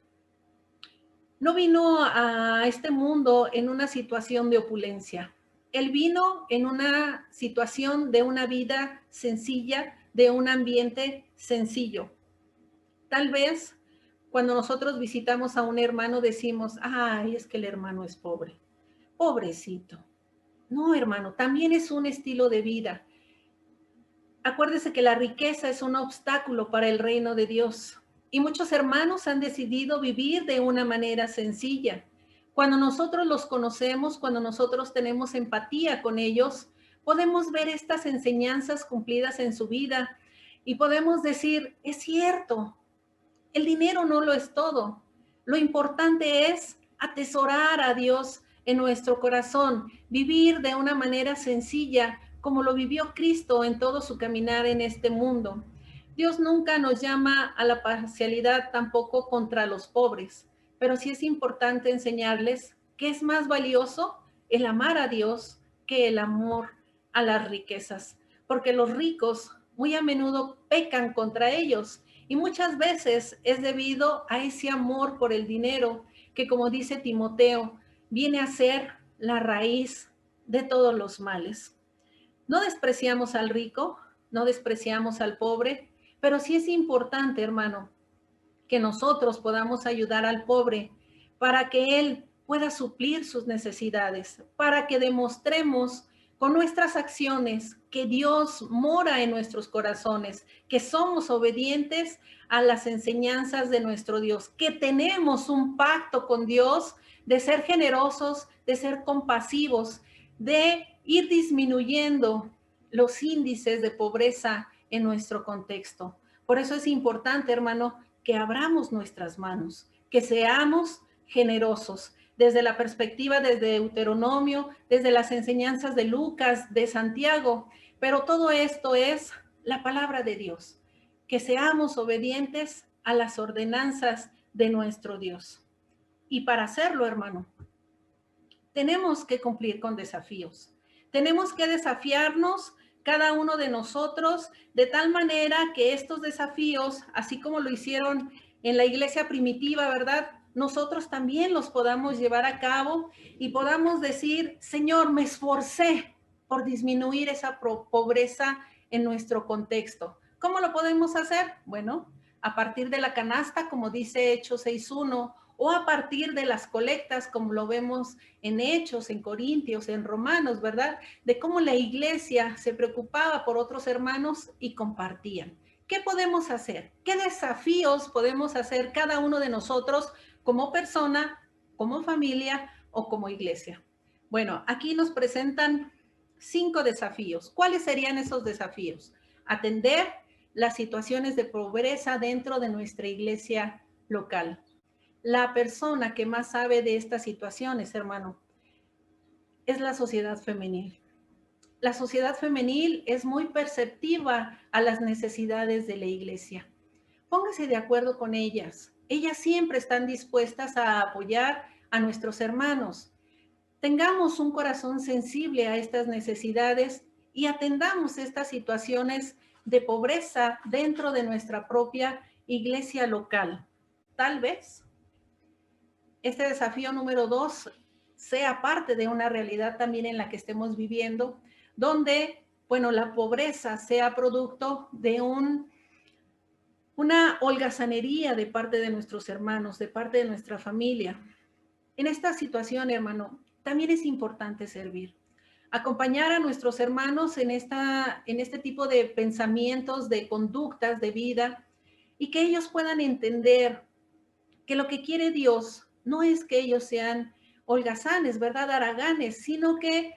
no vino a este mundo en una situación de opulencia. Él vino en una situación de una vida sencilla, de un ambiente sencillo. Tal vez cuando nosotros visitamos a un hermano decimos, ay, es que el hermano es pobre. Pobrecito. No, hermano, también es un estilo de vida. Acuérdese que la riqueza es un obstáculo para el reino de Dios. Y muchos hermanos han decidido vivir de una manera sencilla. Cuando nosotros los conocemos, cuando nosotros tenemos empatía con ellos, podemos ver estas enseñanzas cumplidas en su vida y podemos decir, es cierto, el dinero no lo es todo. Lo importante es atesorar a Dios en nuestro corazón, vivir de una manera sencilla, como lo vivió Cristo en todo su caminar en este mundo. Dios nunca nos llama a la parcialidad tampoco contra los pobres, pero sí es importante enseñarles que es más valioso el amar a Dios que el amor a las riquezas, porque los ricos muy a menudo pecan contra ellos y muchas veces es debido a ese amor por el dinero que, como dice Timoteo, viene a ser la raíz de todos los males. No despreciamos al rico, no despreciamos al pobre, pero sí es importante, hermano, que nosotros podamos ayudar al pobre para que él pueda suplir sus necesidades, para que demostremos con nuestras acciones que Dios mora en nuestros corazones, que somos obedientes a las enseñanzas de nuestro Dios, que tenemos un pacto con Dios de ser generosos, de ser compasivos, de ir disminuyendo los índices de pobreza en nuestro contexto. Por eso es importante, hermano, que abramos nuestras manos, que seamos generosos, desde la perspectiva desde Deuteronomio, desde las enseñanzas de Lucas, de Santiago, pero todo esto es la palabra de Dios, que seamos obedientes a las ordenanzas de nuestro Dios. Y para hacerlo, hermano, tenemos que cumplir con desafíos. Tenemos que desafiarnos cada uno de nosotros de tal manera que estos desafíos, así como lo hicieron en la iglesia primitiva, ¿verdad? Nosotros también los podamos llevar a cabo y podamos decir, Señor, me esforcé por disminuir esa pobreza en nuestro contexto. ¿Cómo lo podemos hacer? Bueno, a partir de la canasta, como dice Hechos 6:1, o a partir de las colectas, como lo vemos en Hechos, en Corintios, en Romanos, ¿verdad? De cómo la iglesia se preocupaba por otros hermanos y compartían. ¿Qué podemos hacer? ¿Qué desafíos podemos hacer cada uno de nosotros como persona, como familia o como iglesia? Bueno, aquí nos presentan 5 desafíos. ¿Cuáles serían esos desafíos? Atender las situaciones de pobreza dentro de nuestra iglesia local. La persona que más sabe de estas situaciones, hermano, es la sociedad femenil. La sociedad femenil es muy perceptiva a las necesidades de la iglesia. Póngase de acuerdo con ellas. Ellas siempre están dispuestas a apoyar a nuestros hermanos. Tengamos un corazón sensible a estas necesidades y atendamos estas situaciones de pobreza dentro de nuestra propia iglesia local. Tal vez este desafío número 2 sea parte de una realidad también en la que estemos viviendo, donde, bueno, la pobreza sea producto de una holgazanería de parte de nuestros hermanos, de parte de nuestra familia. En esta situación, hermano, también es importante servir. Acompañar a nuestros hermanos en este tipo de pensamientos, de conductas, de vida, y que ellos puedan entender que lo que quiere Dios no es que ellos sean holgazanes, ¿verdad? Haraganes, sino que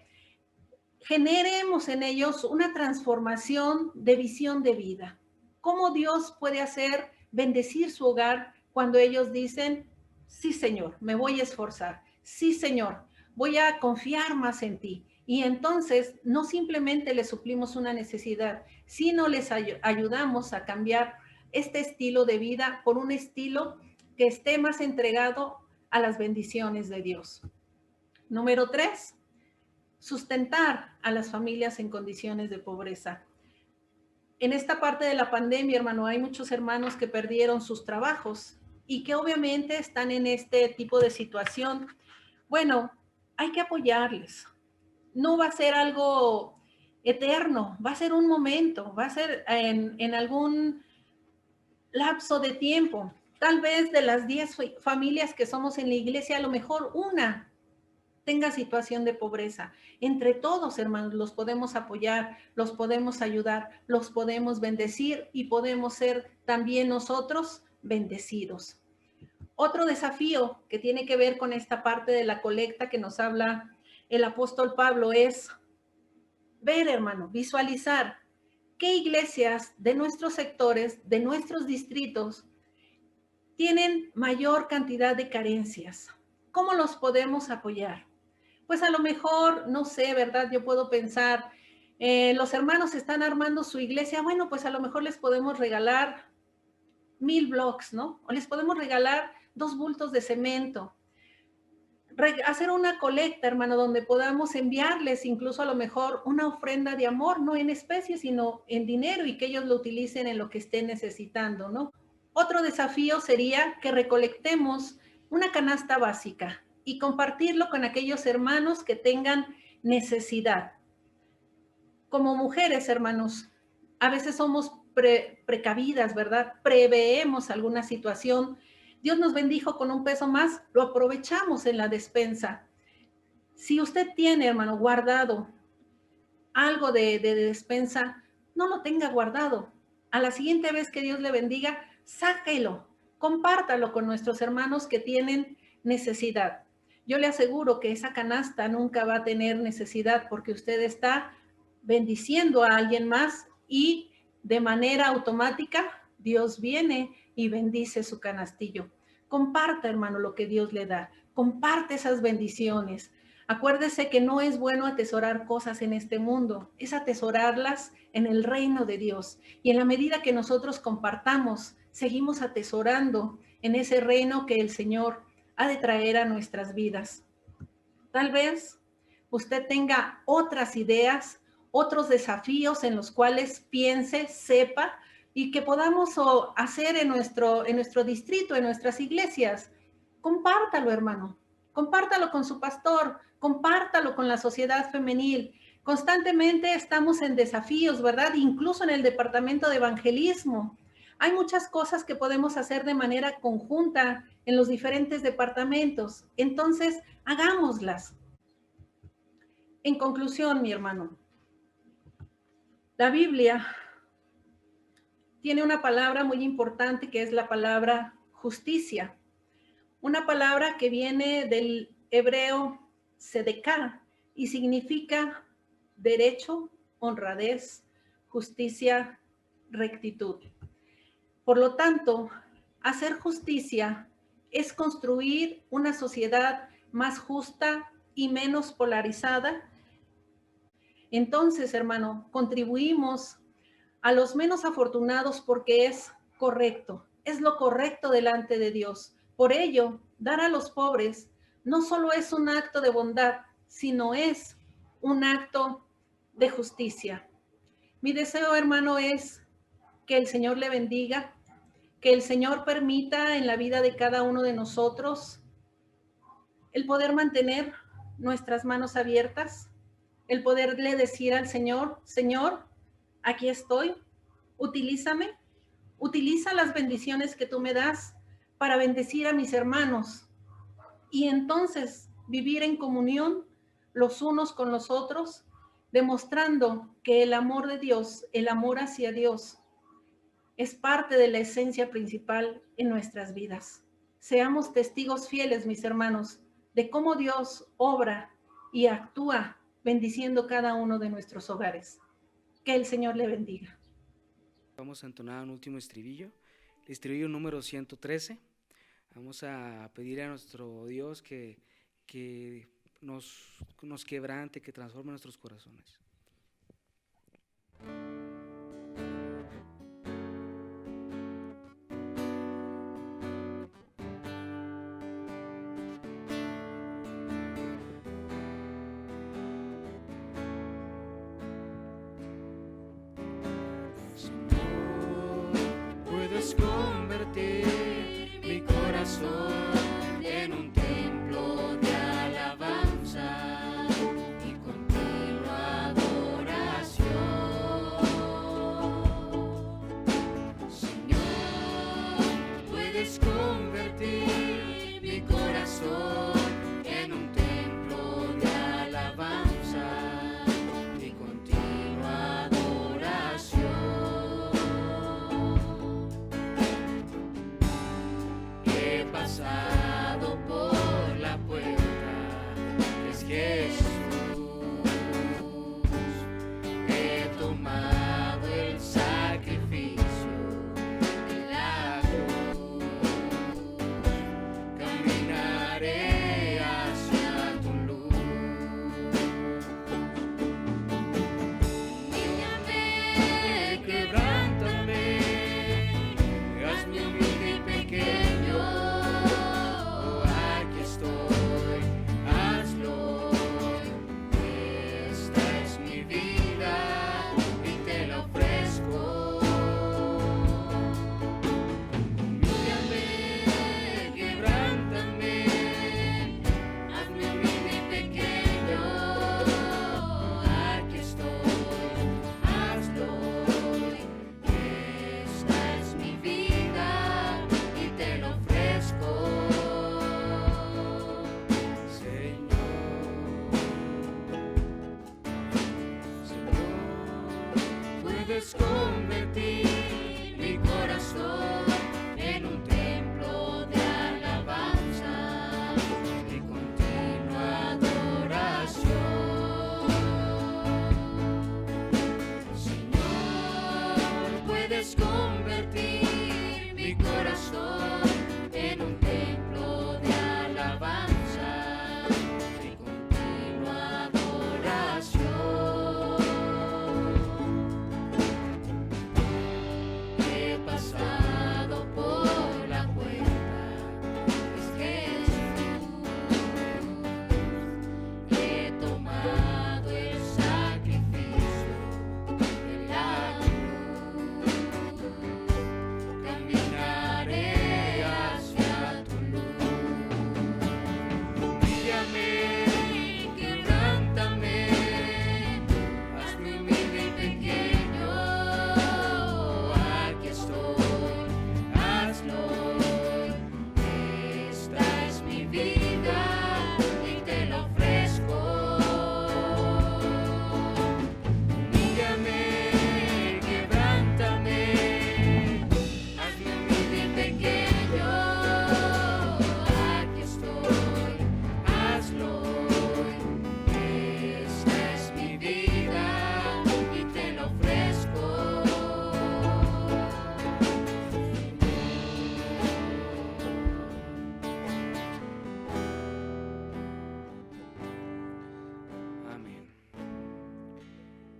generemos en ellos una transformación de visión de vida. ¿Cómo Dios puede hacer bendecir su hogar cuando ellos dicen, sí, Señor, me voy a esforzar, sí, Señor, voy a confiar más en ti? Y entonces no simplemente les suplimos una necesidad, sino les ayudamos a cambiar este estilo de vida por un estilo que esté más entregado a las bendiciones de Dios. Número 3, sustentar a las familias en condiciones de pobreza. En esta parte de la pandemia, hermano, hay muchos hermanos que perdieron sus trabajos y que obviamente están en este tipo de situación. Bueno, hay que apoyarles. No va a ser algo eterno, va a ser un momento, va a ser en algún lapso de tiempo. Tal vez de las 10 familias que somos en la iglesia, a lo mejor una tenga situación de pobreza. Entre todos, hermanos, los podemos apoyar, los podemos ayudar, los podemos bendecir y podemos ser también nosotros bendecidos. Otro desafío que tiene que ver con esta parte de la colecta que nos habla el apóstol Pablo es ver, hermano, visualizar qué iglesias de nuestros sectores, de nuestros distritos, tienen mayor cantidad de carencias. ¿Cómo los podemos apoyar? Pues a lo mejor, no sé, ¿verdad? Yo puedo pensar, los hermanos están armando su iglesia, bueno, pues a lo mejor les podemos regalar 1000 blocks, ¿no? O les podemos regalar 2 bultos de cemento. Hacer una colecta, hermano, donde podamos enviarles incluso a lo mejor una ofrenda de amor, no en especie, sino en dinero y que ellos lo utilicen en lo que estén necesitando, ¿no? Otro desafío sería que recolectemos una canasta básica y compartirlo con aquellos hermanos que tengan necesidad. Como mujeres, hermanos, a veces somos precavidas, ¿verdad? Preveemos alguna situación. Dios nos bendijo con un peso más, lo aprovechamos en la despensa. Si usted tiene, hermano, guardado algo de despensa, no lo tenga guardado. A la siguiente vez que Dios le bendiga, sáquelo, compártalo con nuestros hermanos que tienen necesidad. Yo le aseguro que esa canasta nunca va a tener necesidad porque usted está bendiciendo a alguien más y de manera automática Dios viene y bendice su canastillo. Comparta, hermano, lo que Dios le da. Comparte esas bendiciones. Acuérdese que no es bueno atesorar cosas en este mundo, es atesorarlas en el reino de Dios. Y en la medida que nosotros compartamos, seguimos atesorando en ese reino que el Señor ha de traer a nuestras vidas. Tal vez usted tenga otras ideas, otros desafíos en los cuales piense, sepa y que podamos hacer en nuestro distrito, en nuestras iglesias. Compártalo, hermano. Compártalo con su pastor, compártalo con la sociedad femenil. Constantemente estamos en desafíos, ¿verdad? Incluso en el departamento de evangelismo. Hay muchas cosas que podemos hacer de manera conjunta en los diferentes departamentos. Entonces, hagámoslas. En conclusión, mi hermano, la Biblia tiene una palabra muy importante que es la palabra justicia. Una palabra que viene del hebreo sedeká y significa derecho, honradez, justicia, rectitud. Por lo tanto, hacer justicia es construir una sociedad más justa y menos polarizada. Entonces, hermano, contribuimos a los menos afortunados porque es correcto, es lo correcto delante de Dios. Por ello, dar a los pobres no solo es un acto de bondad, sino es un acto de justicia. Mi deseo, hermano, es que el Señor le bendiga, que el Señor permita en la vida de cada uno de nosotros el poder mantener nuestras manos abiertas, el poderle decir al Señor, Señor, aquí estoy, utilízame, utiliza las bendiciones que tú me das para bendecir a mis hermanos y entonces vivir en comunión los unos con los otros, demostrando que el amor de Dios, el amor hacia Dios, es parte de la esencia principal en nuestras vidas. Seamos testigos fieles, mis hermanos, de cómo Dios obra y actúa bendiciendo cada uno de nuestros hogares. Que el Señor le bendiga. Vamos a entonar un último estribillo, el estribillo número 113. Vamos a pedir a nuestro Dios que nos quebrante, que transforme nuestros corazones. Puedes convertir mi corazón en un templo de alabanza y continua adoración. Señor, puedes convertir mi corazón en un templo de alabanza y continua adoración. He pasado por la puerta que es Jesús, he tomado el sacrificio de la cruz, caminaré hacia tu luz. Guíame, quebrántame, hazme humilde y pequeño.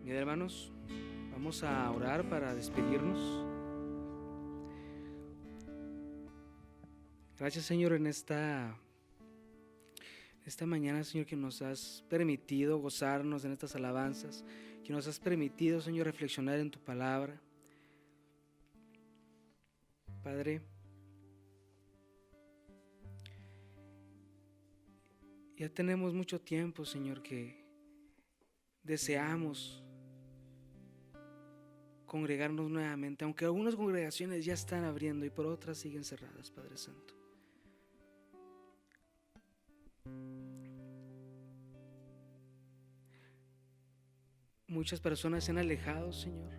Bien, hermanos, vamos a orar para despedirnos. Gracias, Señor, en esta mañana, Señor, que nos has permitido gozarnos en estas alabanzas, que nos has permitido, Señor, reflexionar en tu palabra. Padre, ya tenemos mucho tiempo, Señor, que deseamos congregarnos nuevamente, aunque algunas congregaciones ya están abriendo y por otras siguen cerradas, Padre Santo. Muchas personas se han alejado, Señor.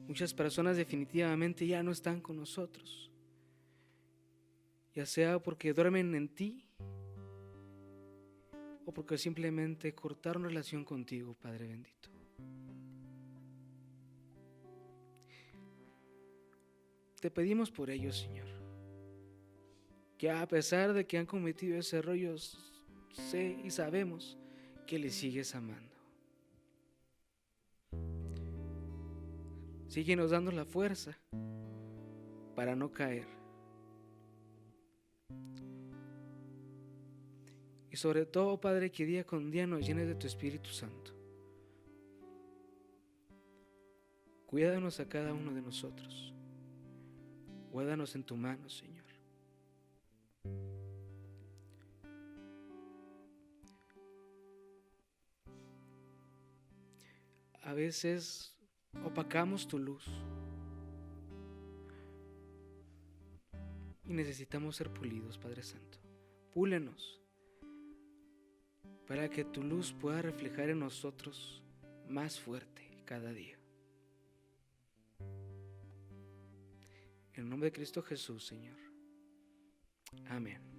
Muchas personas definitivamente ya no están con nosotros, ya sea porque duermen en ti o porque simplemente cortaron relación contigo, Padre bendito. Te pedimos por ellos, Señor, que a pesar de que han cometido ese error, yo sé y sabemos que les sigues amando. Síguenos dando la fuerza para no caer. Y sobre todo, Padre, que día con día nos llenes de tu Espíritu Santo. Cuídanos a cada uno de nosotros. Guárdanos en tu mano, Señor. A veces opacamos tu luz y necesitamos ser pulidos, Padre Santo. Púlenos para que tu luz pueda reflejar en nosotros más fuerte cada día. En el nombre de Cristo Jesús, Señor. Amén.